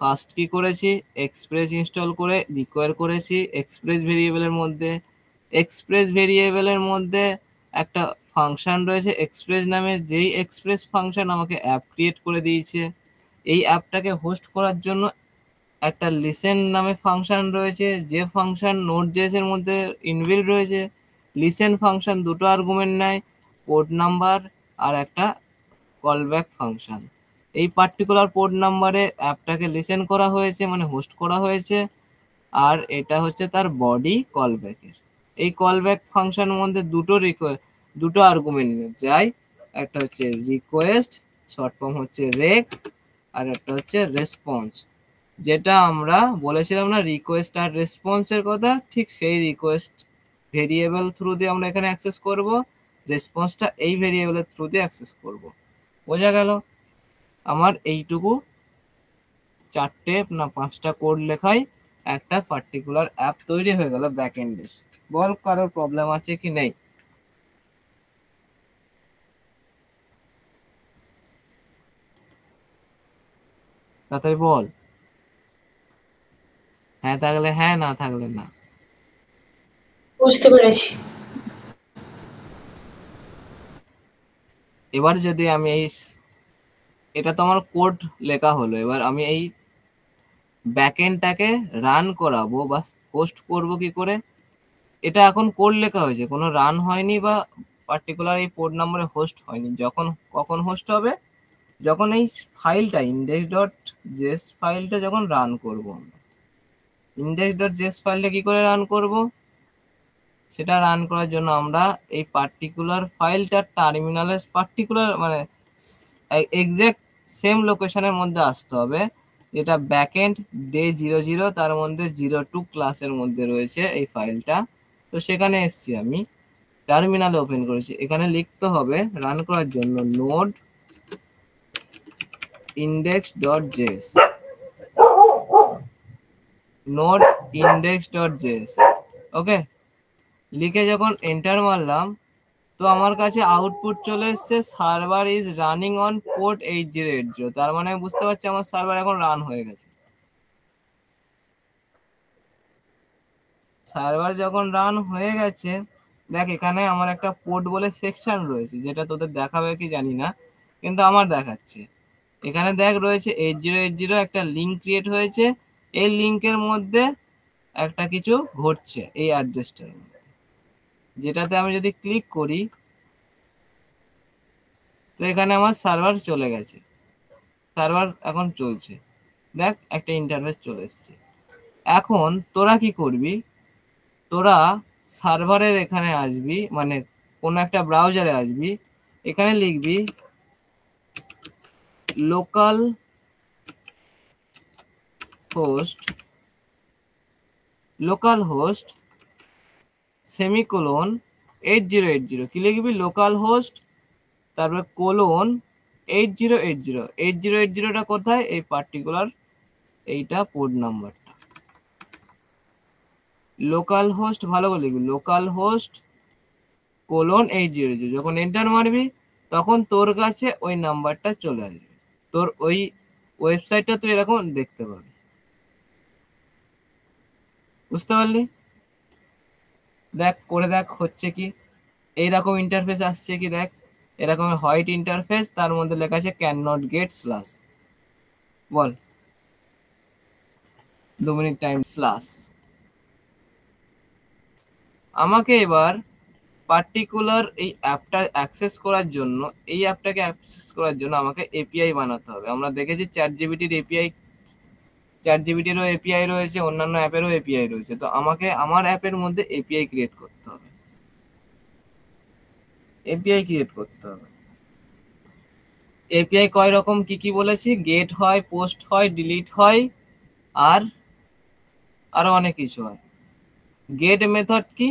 Speaker 1: ফার্স্ট কি করেছি, এক্সপ্রেস ইনস্টল করে রিকোয়ার করেছি এক্সপ্রেস ভেরিয়েবলের মধ্যে। এক্সপ্রেস ভেরিয়েবলের মধ্যে একটা ফাংশন রয়েছে এক্সপ্রেস নামে, যেই এক্সপ্রেস ফাংশন আমাকে অ্যাপ ক্রিয়েট করে দিয়েছে। এই অ্যাপটাকে হোস্ট করার জন্য একটা লিসেন নামে ফাংশন রয়েছে, যে ফাংশন নোড.js এর মধ্যে ইনবিল্ড রয়েছে। লিসেন ফাংশন দুটো আর্গুমেন্ট নেয়, পোর্ট নাম্বার আর একটা কলব্যাক ফাংশন। এই পার্টিকুলার পোর্ট নাম্বারে অ্যাপটাকে লিসেন করা হয়েছে, মানে হোস্ট করা হয়েছে, আর এটা হচ্ছে তার বডি কলব্যাকের। এই কলব্যাক ফাংশনের মধ্যে দুটো আর্গুমেন্ট যায়, একটা হচ্ছে রিকোয়েস্ট, শর্ট ফর্ম হচ্ছে রেক, আর একটা হচ্ছে রেসপন্স। যেটা আমরা বলেছিলাম না রিকোয়েস্ট আর রেসপন্সের কথা, ঠিক সেই রিকোয়েস্ট ভেরিয়েবল থ্রু দিয়ে আমরা এখানে অ্যাক্সেস করব, রেসপন্সটা এই ভেরিয়েবলের থ্রু দিয়ে অ্যাক্সেস করব। বোঝা গেল? আমার এইটুকু 4টে না 5টা কোড লেখাই একটা পার্টিকুলার অ্যাপ তৈরি হয়ে গেল ব্যাকএন্ডে। বল কারোর প্রবলেম আছে কি নেই? তাড়াতাড়ি বল, হ্যাঁ থাকলে হ্যাঁ, না থাকলে না।
Speaker 4: বুঝতে পেরেছি।
Speaker 1: এবার যদি আমি এটা তো আমার কোড লেখা হলো, এবার আমি এই ব্যাকএন্ডটাকে রান করাবো বা হোস্ট করব কি করে। এটা এখন কোড লেখা হয়েছে, কোনো রান হয়নি বা পার্টিকুলার এই পোর্ট নাম্বারে হোস্ট হয়নি। কখন হোস্ট হবে, যখন এই ফাইলটা index.js ফাইলটা যখন রান করব। index.js ফাইলটা কি করে রান করব, সেটা রান করার জন্য আমরা এই পার্টিকুলার ফাইলটা টার্মিনালে পার্টিকুলার মানে এক্সাক্ট সেম লোকেশনের মধ্যে আসতে হবে, যেটা ব্যাকএন্ড ডে 00 তার মধ্যে 02 ক্লাসের মধ্যে রয়েছে এই ফাইলটা। তো সেখানে এসছি, আমি টার্মিনালে ওপেন করেছি। এখানে লিখতে হবে রান করার জন্য নোড index.js, নোড index.js। ওকে, লিখে যখন এন্টার মারলাম, তো আমার কাছে আউটপুট চলে এসছে server is running on port 8080। তার মানে বুঝতে পারছি আমার সার্ভার এখন রান হয়ে গেছে। সার্ভার যখন রান হয়ে গেছে, দেখ এখানে আমার একটা পোর্ট বলে সেকশন রয়েছে, যেটা তোদের দেখাবে কি জানি না, কিন্তু আমার দেখাচ্ছে। এখানে দেখ রয়েছে 8080, একটা লিঙ্ক ক্রিয়েট হয়েছে। এই লিঙ্কের মধ্যে একটা কিছু ঘটছে এই অ্যাড্রেসটার মধ্যে, যেটাতে আমি যদি ক্লিক করি তো এখানে আমার সার্ভার চলে গেছে, সার্ভার এখন চলছে। দেখ একটা ইন্টারফেস চলে এসছে। এখন তোরা কি করবি, তোরা সার্ভারের এখানে আসবি, মানে কোন একটা ব্রাউজারে আসবি, এখানে লিখবি লোকাল হোস্ট সেমিকোলন 8080। কি লিখবি, লোকাল হোস্ট তারপরে কোলন 8080। 8080টা কোথায়, এই পার্টিকুলার এইটা পোর্ট নাম্বারটা। লোকাল হোস্ট ভালো করে লিখবি, লোকাল হোস্ট কোলন 8080। যখন এন্টার মারবি তখন তোর কাছে ওই নাম্বারটা চলে আসবে, তোর ওই ওয়েবসাইটটা তুই এরকম দেখতে পাবি। বুঝতে পারলি? দেখ করে দেখ হচ্ছে কি, এইরকম ইন্টারফেস আসছে কি, দেখ এরকম হোয়াইট ইন্টারফেস, তার মধ্যে লেখা আছে ক্যান নট গেট স্ল্যাশ। বল 2 মিনিট টাইম স্ল্যাশ। আমাকে এবার পার্টিকুলার এই অ্যাপটা অ্যাক্সেস করার জন্য, এই অ্যাপটাকে অ্যাক্সেস করার জন্য আমাকে এপিআই বানাতে হবে। আমরা দেখেছি চ্যাটজিপিটির এপিআই, চ্যাটজিপিটিরও এপিআই রয়েছে, অন্যান্য অ্যাপেরও এপিআই রয়েছে। তো আমাকে আমার অ্যাপের মধ্যে এপিআই ক্রিয়েট করতে হবে, এপিআই ক্রিয়েট করতে হবে। এপিআই কয় রকম কি কি বলেছি, গেট হয়, পোস্ট হয়, ডিলিট হয়, আর আরো অনেক কিছু হয়। গেট মেথড কি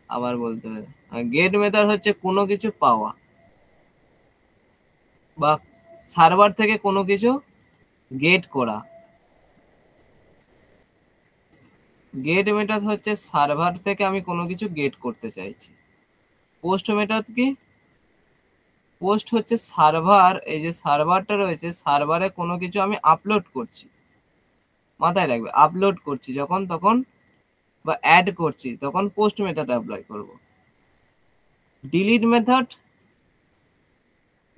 Speaker 1: আবার বলতে হবে, গেট মেথড হচ্ছে কোনো কিছু পাওয়া বা সার্ভার থেকে কোনো কিছু গেট করা। গেট মেথড হচ্ছে সার্ভার থেকে আমি কোনো কিছু গেট করতে চাইছি। পোস্ট মেথড কি, পোস্ট হচ্ছে সার্ভার, এই যে সার্ভারটা রয়েছে, সার্ভারে কোনো কিছু আমি আপলোড করছি, মাথায় রাখবে আপলোড করছি যখন তখন, বা অ্যাড করছি তখন পোস্ট মেথড অ্যাপ্লাই করব। ডিলিট মেথড,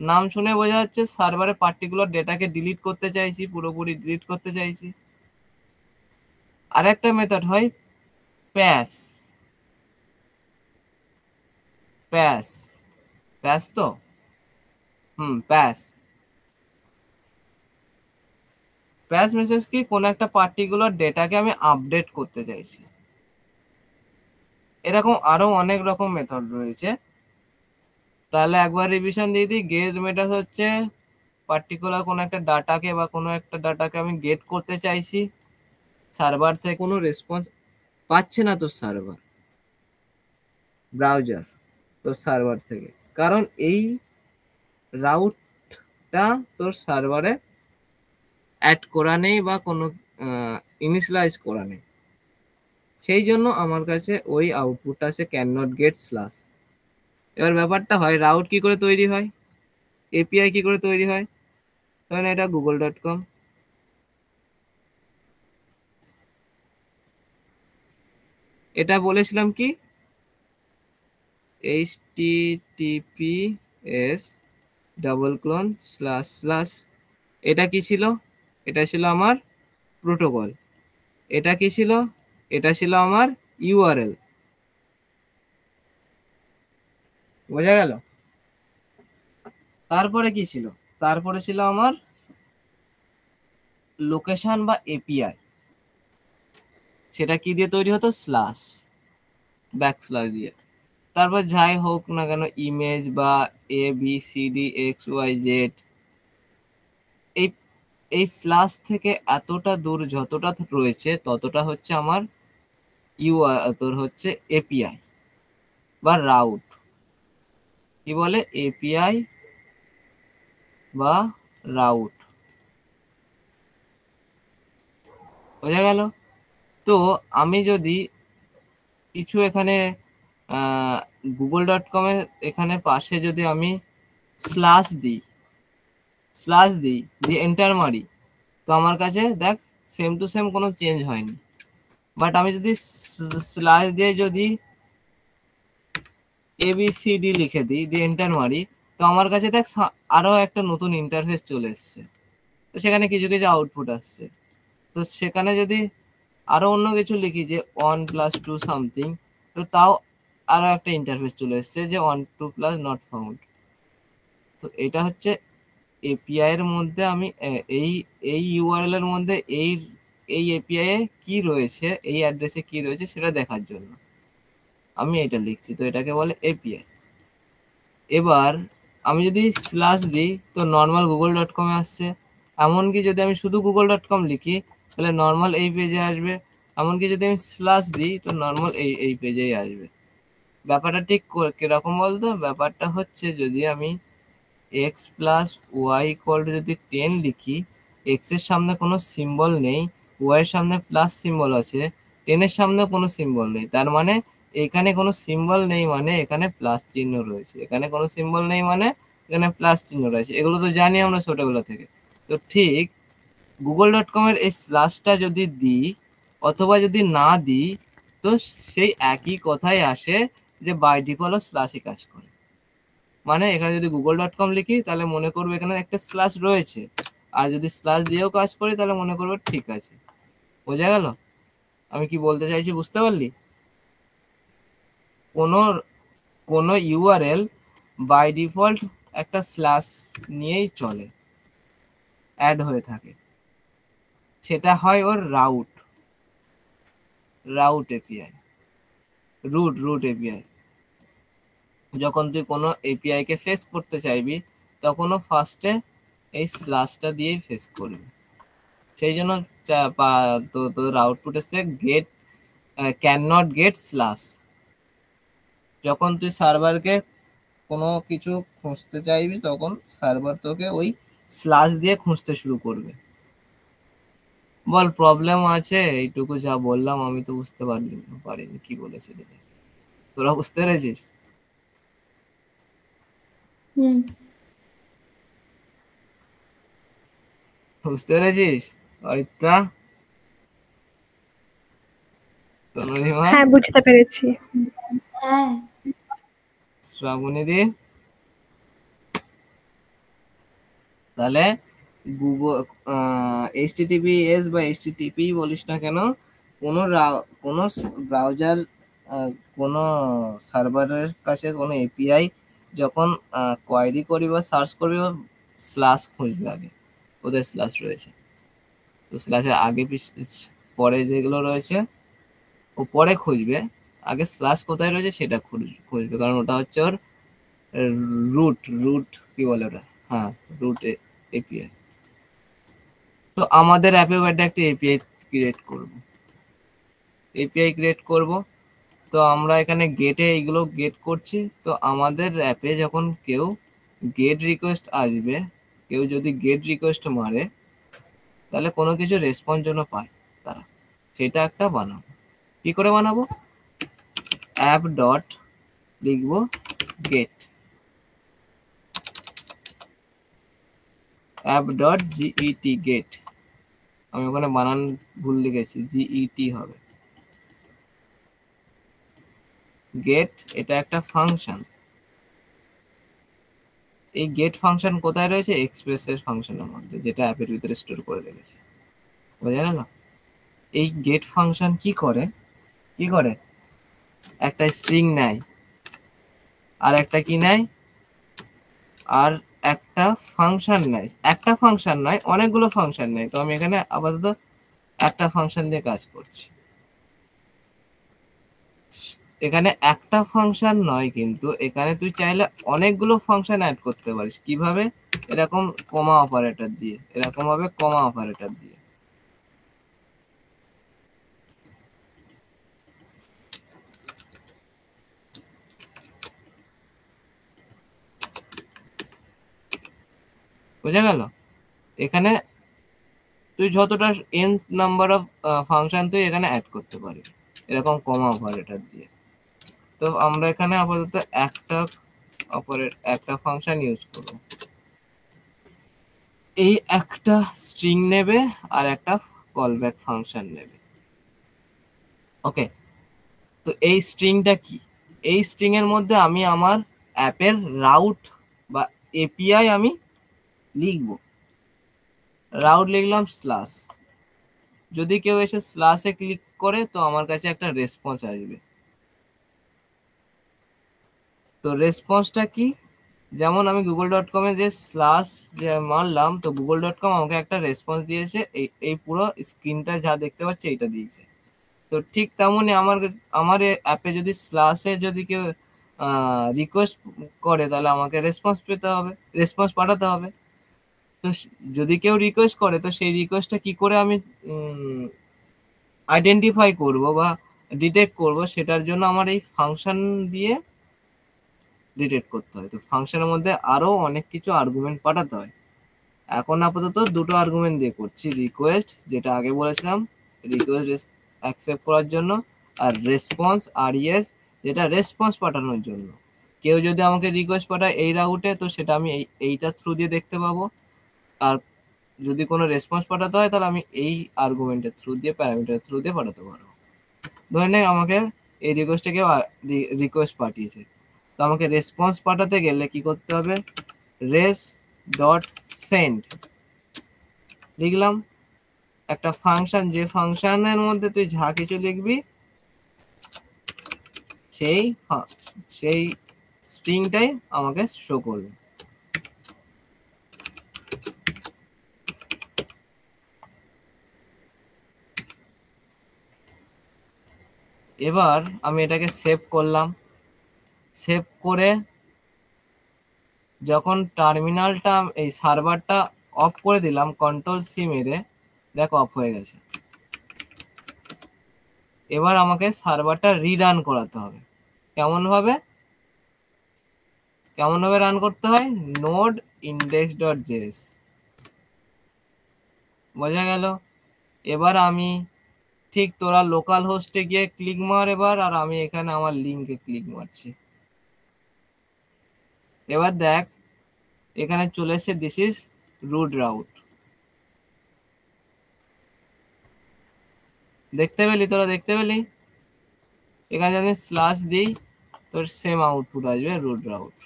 Speaker 1: নাম শুনে বোঝা যাচ্ছে সার্ভারে পার্টিকুলার ডেটাকে ডিলিট করতে চাইছি, পুরোপুরি ডিলিট করতে চাইছি। আরেকটা মেথড হয় প্যাস, প্যাস, প্যাস তো প্যাস। প্যাস মেসেজ কি, কোন একটা পার্টিকুলার ডেটাকে আমি আপডেট করতে চাইছি। এরকম আরো অনেক রকম মেথড রয়েছে। তাহলে একবার রিভিশন দিয়ে দিই। গেট মেথড হচ্ছে পার্টিকুলার কোন একটা ডাটাকে বা কোনো একটা ডাটাকে আমি গেট করতে চাইছি, সার্ভার থেকে কোনো রেসপন্স পাচ্ছে না তোর সার্ভার, ব্রাউজার তোর সার্ভার থেকে, কারণ এই রাউটটা তোর সার্ভারে অ্যাড করা নেই বা কোনো ইনিশিয়ালাইজ করা নেই। সেই জন্য আমার কাছে ওই আউটপুটটা আছে ক্যান নট গেট স্ল্যাশ। এবার ব্যাপারটা হয় রাউট কি করে তৈরি হয়, এপিআই কি করে তৈরি হয়। ধরেন এটা google.com, এটা বলেছিলাম কি https://, এটা কি ছিল, এটা ছিল আমার প্রোটোকল। এটা কি ছিল, এটা ছিল আমার ইউআরএল। বোঝা গেল? তারপরে কি ছিল, তারপরে ছিল আমার লোকেশন বা এপিআই। সেটা কি দিয়ে তৈরি হতো, স্ল্যাশ, ব্যাকস্ল্যাশ দিয়ে। তারপর যাই হোক না কেন, ইমেজ বা ABCDXYZ, এই এই স্ল্যাশ থেকে এতটা দূর যতটা রয়েছে ততটা হচ্ছে আমার তোর হচ্ছে এপিআই বা রাউট। কি বলে, এপিআই বা রাউট। বোঝা গেল? তো আমি যদি কিছু এখানে google.com এর এখানে পাশে যদি আমি স্ল্যাশ দিই দিয়ে এন্টার মারি, তো আমার কাছে দেখ সেম টু সেম কোনো চেঞ্জ হয়নি। বাট আমি যদি স্ল্যাশ দিয়ে যদি ABCD লিখে দিই দিয়ে এন্টার মারি, তো আমার কাছে দেখ আরো একটা নতুন ইন্টারফেস চলে এসছে। তো সেখানে কিছু কিছু আউটপুট আসছে। তো সেখানে যদি আরো অন্য কিছু লিখি যে 1 + 2 সামথিং, তো তাও আরো একটা ইন্টারফেস চলে এসছে যে 1 2 + নট ফাউন্ড। তো এটা হচ্ছে এপিআই এর মধ্যে আমি এই ইউআরএল এর মধ্যে এই এপিআই এ কি রয়েছে, এই অ্যাড্রেসে কি রয়েছে সেটা দেখার জন্য আমি এটা লিখছি। তো এটাকে বলে এপিআই। এবার আমি যদি স্ল্যাশ দিই তো নর্মাল google.com এ আসছে। এমনকি যদি আমি শুধু google.com লিখি তাহলে নর্মাল এই পেজে আসবে। এমনকি যদি আমি স্ল্যাশ দিই তো নর্মাল এই পেজেই আসবে। ব্যাপারটা ঠিক কিরকম বলতো, ব্যাপারটা হচ্ছে যদি আমি x + y = যদি 10 লিখি, x এর সামনে কোনো সিম্বল নেই, y এর সামনে প্লাস সিম্বল আছে, 10 এর সামনে কোনো সিম্বল নেই, তার মানে এখানে কোনো সিম্বল নেই মানে এখানে প্লাস চিহ্ন রয়েছে, এখানে কোনো সিম্বল নেই মানে এখানে প্লাস চিহ্ন রয়েছে। এগুলো তো জানি আমরা ছোটবেলা থেকে। তো ঠিক google.com এর এই স্ল্যাশটা যদি দিই অথবা যদি না দিই, তো সেই একই কথাই আসে যে বাই ডিফল্ট স্ল্যাশই কাজ করে। মানে এখানে যদি google.com লিখি তাহলে মনে করবে এখানে একটা স্ল্যাশ রয়েছে, আর যদি স্ল্যাশ দিয়েও কাজ করি তাহলে মনে করবে ঠিক আছে। বোঝা গেল আমি কি বলতে চাইছি? বুঝতে পারলি? কোনো ইউআরএল বাই ডিফল্ট একটা স্ল্যাশ নিয়েই চলে, অ্যাড হয়ে থাকে। সেটা হয় ওর রাউট এপিআই, রুট এপিআই। যখন তুই কোনো এপিআই কে ফেস করতে চাইবি তখনও ফার্স্টে এই স্ল্যাশটা দিয়েই ফেস করবি। সেই জন্য তোর আউটপুট এসে get can not get slash. যখন তুই সার্ভারকে কোনো কিছু খুঁজতে চাইবি তখন সার্ভার তোকে ওই স্ল্যাশ দিয়ে খুঁজতে শুরু করবে। বল প্রবলেম আছে? এইটুকু যা বললাম আমি তো বুঝতে পারিনি কি বলেছি। তোরা বুঝতে পেরেছিস? বুঝতে পেরেছিস অরিত্রা, তনুরিমা,
Speaker 3: হ্যাঁ, বুঝতে পেরেছি।
Speaker 2: হ্যাঁ।
Speaker 1: শ্রাবণী দি? তাহলে গুগল HTTPS বা HTTP বলিস না কেন, কোনো ব্রাউজার কোনো সার্ভারের কাছে কোনো এপিআই যখন কোয়ারি করবি বা সার্চ করবি স্ল্যাশ খুঁজবে আগে, ওদের স্ল্যাশ রয়েছে। তো স্ল্যাশের আগে পরে যেগুলো রয়েছে ও পরে খুঁজবে, আগে স্ল্যাশ কোথায় রয়েছে সেটা খুঁজবে, কারণ ওটা হচ্ছে ওর রুট কি বলে ওটা, হ্যাঁ রুট এপিআই। তো আমাদের অ্যাপেও একটা এপিআই ক্রিয়েট করব। তো আমরা এখানে গেটে এইগুলো গেট করছি। তো আমাদের অ্যাপে যখন কেউ গেট রিকোয়েস্ট আসবে, কেউ যদি গেট রিকোয়েস্ট মারে তাহলে কোনো কিছু রেসপন্স জন্য পায় তারা, সেটা একটা বানাবো। কি করে বানাবো? অ্যাপ ডট লিখবো get, app dot G E T get. আমি ওখানে বানান ভুল লিখেছি, জিইটি হবে। গেট এটা একটা ফাংশন। এই গেট ফাংশন কোথায় রয়েছে? এক্সপ্রেস এর ফাংশনের মধ্যে, যেটা অ্যাপের ভিতরে স্টোর করে রেখেছি। বোঝা গেল? এই গেট ফাংশন কি করে একটা স্ট্রিং নেয়, আর একটা কি নেয়, আর একটা ফাংশন নেয়। একটা ফাংশন নয়, অনেকগুলো ফাংশন নেয়। তো আমি এখানে আপাতত একটা ফাংশন দিয়ে কাজ করছি। এখানে একটা ফাংশন নয়, কিন্তু এখানে তুই চাইলে অনেকগুলো ফাংশন অ্যাড করতে পারিস। কিভাবে? এরকম কমা অপারেটর দিয়ে, এরকম ভাবে কমা অপারেটর দিয়ে। বুঝা গেল? এখানে তুই যতটা n নাম্বার অফ ফাংশন তুই এখানে অ্যাড করতে পারিস এরকম কমা অপারেটর দিয়ে। তো আমরা এখানে আপাতত একটা ফাংশন ইউজ করব। এই একটা স্ট্রিং নেবে আর একটা কলব্যাক ফাংশন নেবে। ওকে, তো এই স্ট্রিংটা কি? এই স্ট্রিং এর মধ্যে আমি আমার অ্যাপের রাউট বা এপিআই আমি লিখব। রাউট লিখলাম স্ল্যাশ। যদি কেউ এসে স্ল্যাশে ক্লিক করে তো আমার কাছে একটা রেসপন্স আসবে। তো রেসপন্সটা কি? যেমন আমি google.com-এ যে স্ল্যাশ যে মারলাম, তো google.com আমাকে একটা রেসপন্স দিয়েছে, এই পুরো স্ক্রিনটা যা দেখতে পাচ্ছি এইটা দিয়েছে। তো ঠিক তেমনই আমার অ্যাপে যদি স্ল্যাশে যদি কেউ রিকোয়েস্ট করে তাহলে আমাকে রেসপন্স পাঠাতে হবে। তো যদি কেউ রিকোয়েস্ট করে তো সেই রিকোয়েস্টটা কি করে আমি আইডেন্টিফাই করব বা ডিটেক্ট করব, সেটার জন্য আমার এই ফাংশন দিয়ে ডিটেক্ট করতে হয়। তো ফাংশনের মধ্যে আরো অনেক কিছু আর্গুমেন্ট পাঠাতে হয়। এখন আপাতত দুটো আর্গুমেন্ট দিয়ে করছি, রিকোয়েস্ট যেটা আগে বলেছিলাম রিকোয়েস্ট অ্যাকসেপ্ট করার জন্য, আর রেসপন্স RES যেটা রেসপন্স পাঠানোর জন্য। কেউ যদি আমাকে রিকোয়েস্ট পাঠায় এই রাউটে তো সেটা আমি এইটা থ্রু দিয়ে দেখতে পাবো, আর যদি কোনো রেসপন্স পাঠাতে হয় তাহলে আমি এই আর্গুমেন্টের থ্রু দিয়ে প্যারামিটার থ্রু দিয়ে পাঠাতে পারবো। ধরে নেই আমাকে এই রিকোয়েস্টে কেউ রিকোয়েস্ট পাঠিয়েছে, তো আমাকে রেসপন্স পাঠাতে গেলে কি করতে হবে? res.send লিখলাম একটা ফাংশন, যে ফাংশনের মধ্যে তুই যা কিছু লিখবি সেই স্ট্রিংটাই আমাকে শো করবে। এবার আমি এটাকে সেভ করলাম। সেভ করে যখন টার্মিনালটা এই সার্ভারটা অফ করে দিলাম, Ctrl+C মেরে দেখ অফ হয়ে গেছে। এবার আমাকে সার্ভারটা রিরান করাতে হবে। কেমন ভাবে রান করতে হয়? Node index.js। বোঝা গেল? এবার আমি ঠিক তোরা লোকাল হোস্টে গিয়ে ক্লিক মার এবার, আর আমি এখানে আমার লিঙ্কে ক্লিক মারছি। এবার দেখ এখানে চলে এসেছে দিস ইজ রুট রাউট। দেখতে পেলি? তোরা দেখতে পেলি? এখানে যদি স্ল্যাশ দিই তোর সেম আউটপুট আসবে, রুট রাউট।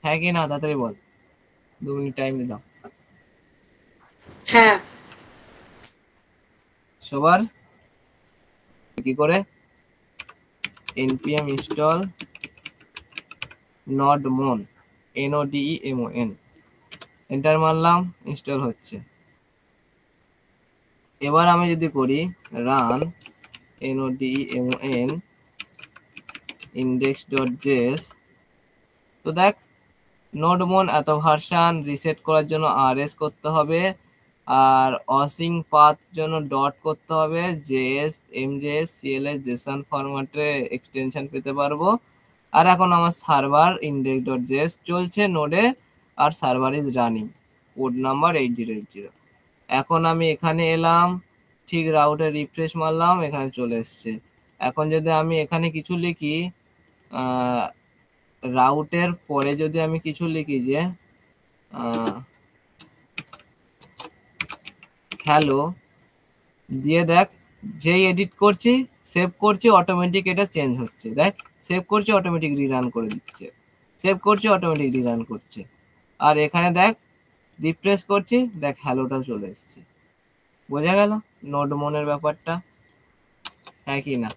Speaker 1: হ্যাঁ কি না? তাড়াতাড়ি বল, 2 মিনিট টাইম দিলাম।
Speaker 4: হ্যাঁ।
Speaker 1: সবার কি করে? npm install nodemon NODEMON enter মারলাম, ইনস্টল হচ্ছে। এবার আমি যদি করি রান NODEMON index.js, তো দেখ নোডমন এত ভার্সন রিসেট করার জন্য RS করতে হবে, আর অসিং পাথ জন্য ডট করতে হবে, JS MJS CLS JSON ফরম্যাটে এক্সটেনশন পেতে পারবো। আর এখন আমার সার্ভার index.js চলছে নোডে, আর server is running, port number 8080। এখন আমি এখানে এলাম, ঠিক রাউটে রিফ্রেশ মারলাম, এখানে চলে এসছে। এখন যদি আমি এখানে কিছু লিখি, রাউটের পরে যদি আমি কিছু লিখি যে হ্যালো দিয়ে, দেখ যেই এডিট করছি সেভ করছি অটোমেটিক এটা চেঞ্জ হচ্ছে। দেখ সেভ করছি অটোমেটিক রিরান করে দিচ্ছে, সেভ করছি অটোমেটিক রিরান করছে। আর এখানে দেখ রিফ্রেশ করছি, দেখ হ্যালোটাও চলে এসছে। বোঝা গেল নোডমনের ব্যাপারটা? হ্যাঁ কি না?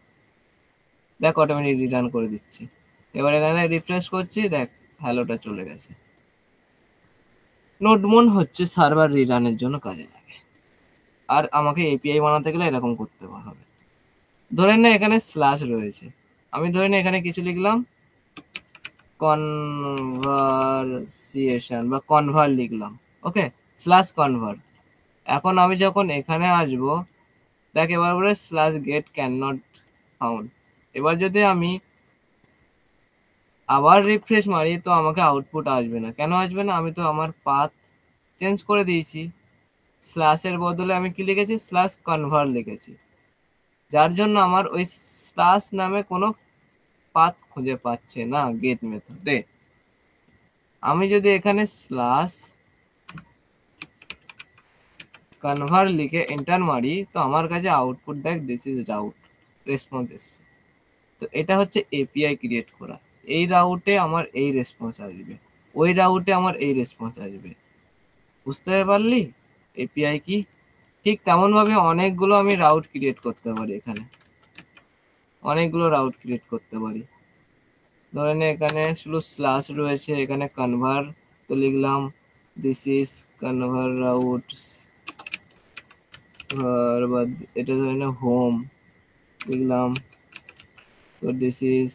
Speaker 1: দেখ অটোমেটিক রিটার্ন করে দিচ্ছি। এবার এখানে রিফ্রেশ করছি, দেখ হ্যালোটা চলে গেছে। নোডমন হচ্ছে সার্ভার রিরানের জন্য কাজে লাগে। আর আমাকে এপিআই বানাতে গেলে এরকম করতে হবে। ধরে নে এখানে স্ল্যাশ রয়েছে, আমি ধরে নে এখানে কিছু লিখলাম কনভারসিয়েশন বা কনভার লিখলাম, ওকে স্ল্যাশ কনভার। এখন আমি যখন এখানে আসবো, দেখ এবার বলে slash gate can not found. এবার যদি আমি আবার রিফ্রেশ মারি তো আমাকে আউটপুট আসবে না। কেন আসবে না? আমি তো আমার পাথ চেঞ্জ করে দিয়েছি, স্ল্যাশের বদলে আমি কি লিখেছি? স্ল্যাশ কনভার লিখেছি, যার জন্য আমার ওই স্ল্যাশ নামে কোনো পাথ খুঁজে পাচ্ছে না গেট মেথডে। আমি যদি এখানে স্ল্যাশ কনভার্ট লিখে এন্টার মারি তো আমার কাছে আউটপুট দেখ দিস ইজ রাউট রেসপন্স এসছে। তো এটা হচ্ছে এপিআই ক্রিয়েট করা। এই রাউটে আমার এই রেসপন্স আসবে, ওই রাউটে আমার এই রেসপন্স আসবে। বুঝতে পারলি এপিআই কি? ঠিক তেমন ভাবে অনেকগুলো আমি রাউট ক্রিয়েট করতে পারি। এখানে অনেকগুলো রাউট ক্রিয়েট করতে পারি। ধরেন এখানে শুধু স্ল্যাশ রয়েছে, এখানে কনভার্ট তো লিখলাম দিস ইজ কনভার্ট রাউট, আর বাদ এটা ধরেন হোম লিখলাম তো দিস ইজ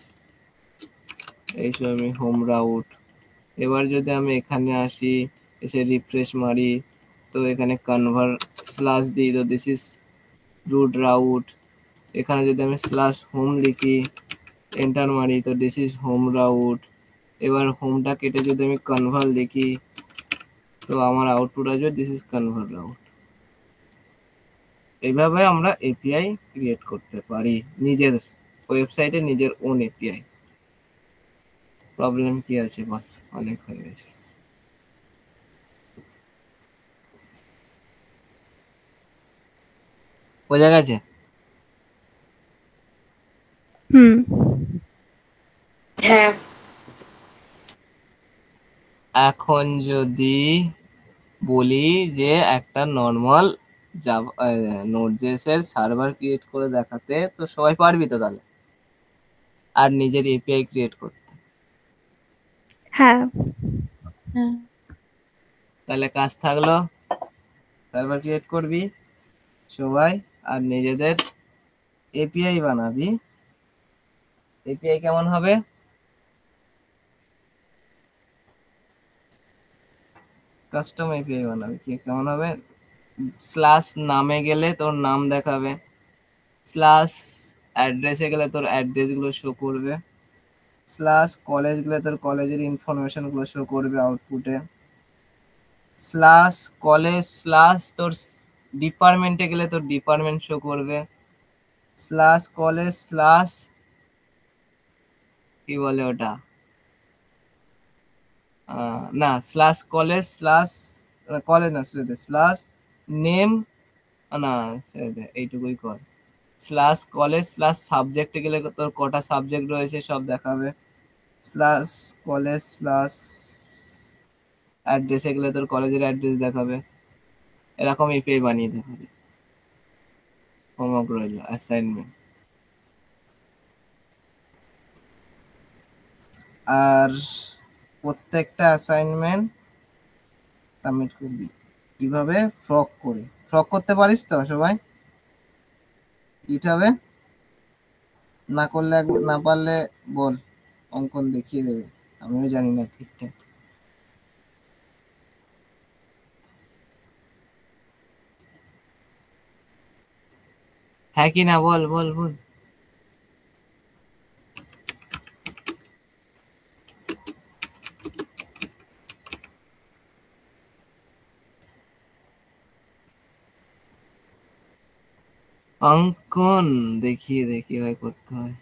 Speaker 1: এইসব আমি হোম রাউট। এবার যদি আমি এখানে আসি, এসে রিফ্রেশ মারি তো এখানে কনভার্ট স্ল্যাশ দিই তো দিস ইজ রুট রাউট। এখানে যদি আমি স্ল্যাশ হোম লিখি এন্টার মারি তো দিস ইজ হোম রাউট। এবার হোমটা কেটে যদি আমি কনভার্ট লিখি তো আমার আউটপুট আসবে দিস ইজ কনভার্ট রাউট। এইভাবে আমরা এপিআই ক্রিয়েট করতে পারি নিজের ওয়েবসাইটে, নিজের ওন এপিআই। প্রবলেম কি আছে বল? অনেক হয়ে গেছে। বোঝা গেছে?
Speaker 3: হুম।
Speaker 4: হ্যাঁ।
Speaker 1: এখন যদি বলি যে একটা নর্মাল জাভা নোডজেস এর সার্ভার ক্রিয়েট করে দেখাতে, তো সবাই পারবি তো তাহলে? আর নিজের এপিআই ক্রিয়েট করতে?
Speaker 3: হ্যাঁ।
Speaker 2: হ্যাঁ।
Speaker 1: তাহলে কাজ থাকলো সার্ভার ক্রিয়েট করবি সবাই, আর নিজেদের এপিআই বানাবি। এপিআই কেমন হবে? কাস্টম এপিআই বানাবি। কি কেমন হবে? স্ল্যাশ নামে গেলে তোর নাম দেখাবে, স্ল্যাশ অ্যাড্রেসে গেলে তোর অ্যাড্রেস গুলো শো করবে, স্ল্যাশ কলেজ গেলে তোর কলেজের ইনফরমেশন গুলো শো করবে আউটপুটে, স্ল্যাশ কলেজ স্ল্যাশ তোর ডিপার্টমেন্টে গেলে তোর ডিপার্টমেন্ট শো করবে, স্ল্যাশ কলেজ স্ল্যাশ কি বলে ওটা, না স্ল্যাশ কলেজ স্ল্যাশ কলেজ না সেটা স্ল্যাশ নেম, না সেটা এইটুকুই কর। স্ল্যাশ কলেজ স্ল্যাশ সাবজেক্টে গেলে তোর কটা সাবজেক্ট রয়েছে সব দেখাবে, স্ল্যাশ কলেজ স্ল্যাশ অ্যাড্রেসে গেলে তোর কলেজের অ্যাড্রেস দেখাবে। এরকম এপিআই বানিয়ে দেখাবে। হোমওয়ার্ক রইল, অ্যাসাইনমেন্ট। আর প্রত্যেকটা অ্যাসাইনমেন্ট সাবমিট করবি কিভাবে? ফ্রক করে। ফ্রক করতে পারিস তো সবাই? হবে না করলে না পারলে বল, অঙ্কন দেখিয়ে দেবে, আমিও জানি না ঠিকঠাক। হ্যাঁ কি না বল বল বল। অঙ্কন দেখিয়ে দে কিভাবে করতে হয়।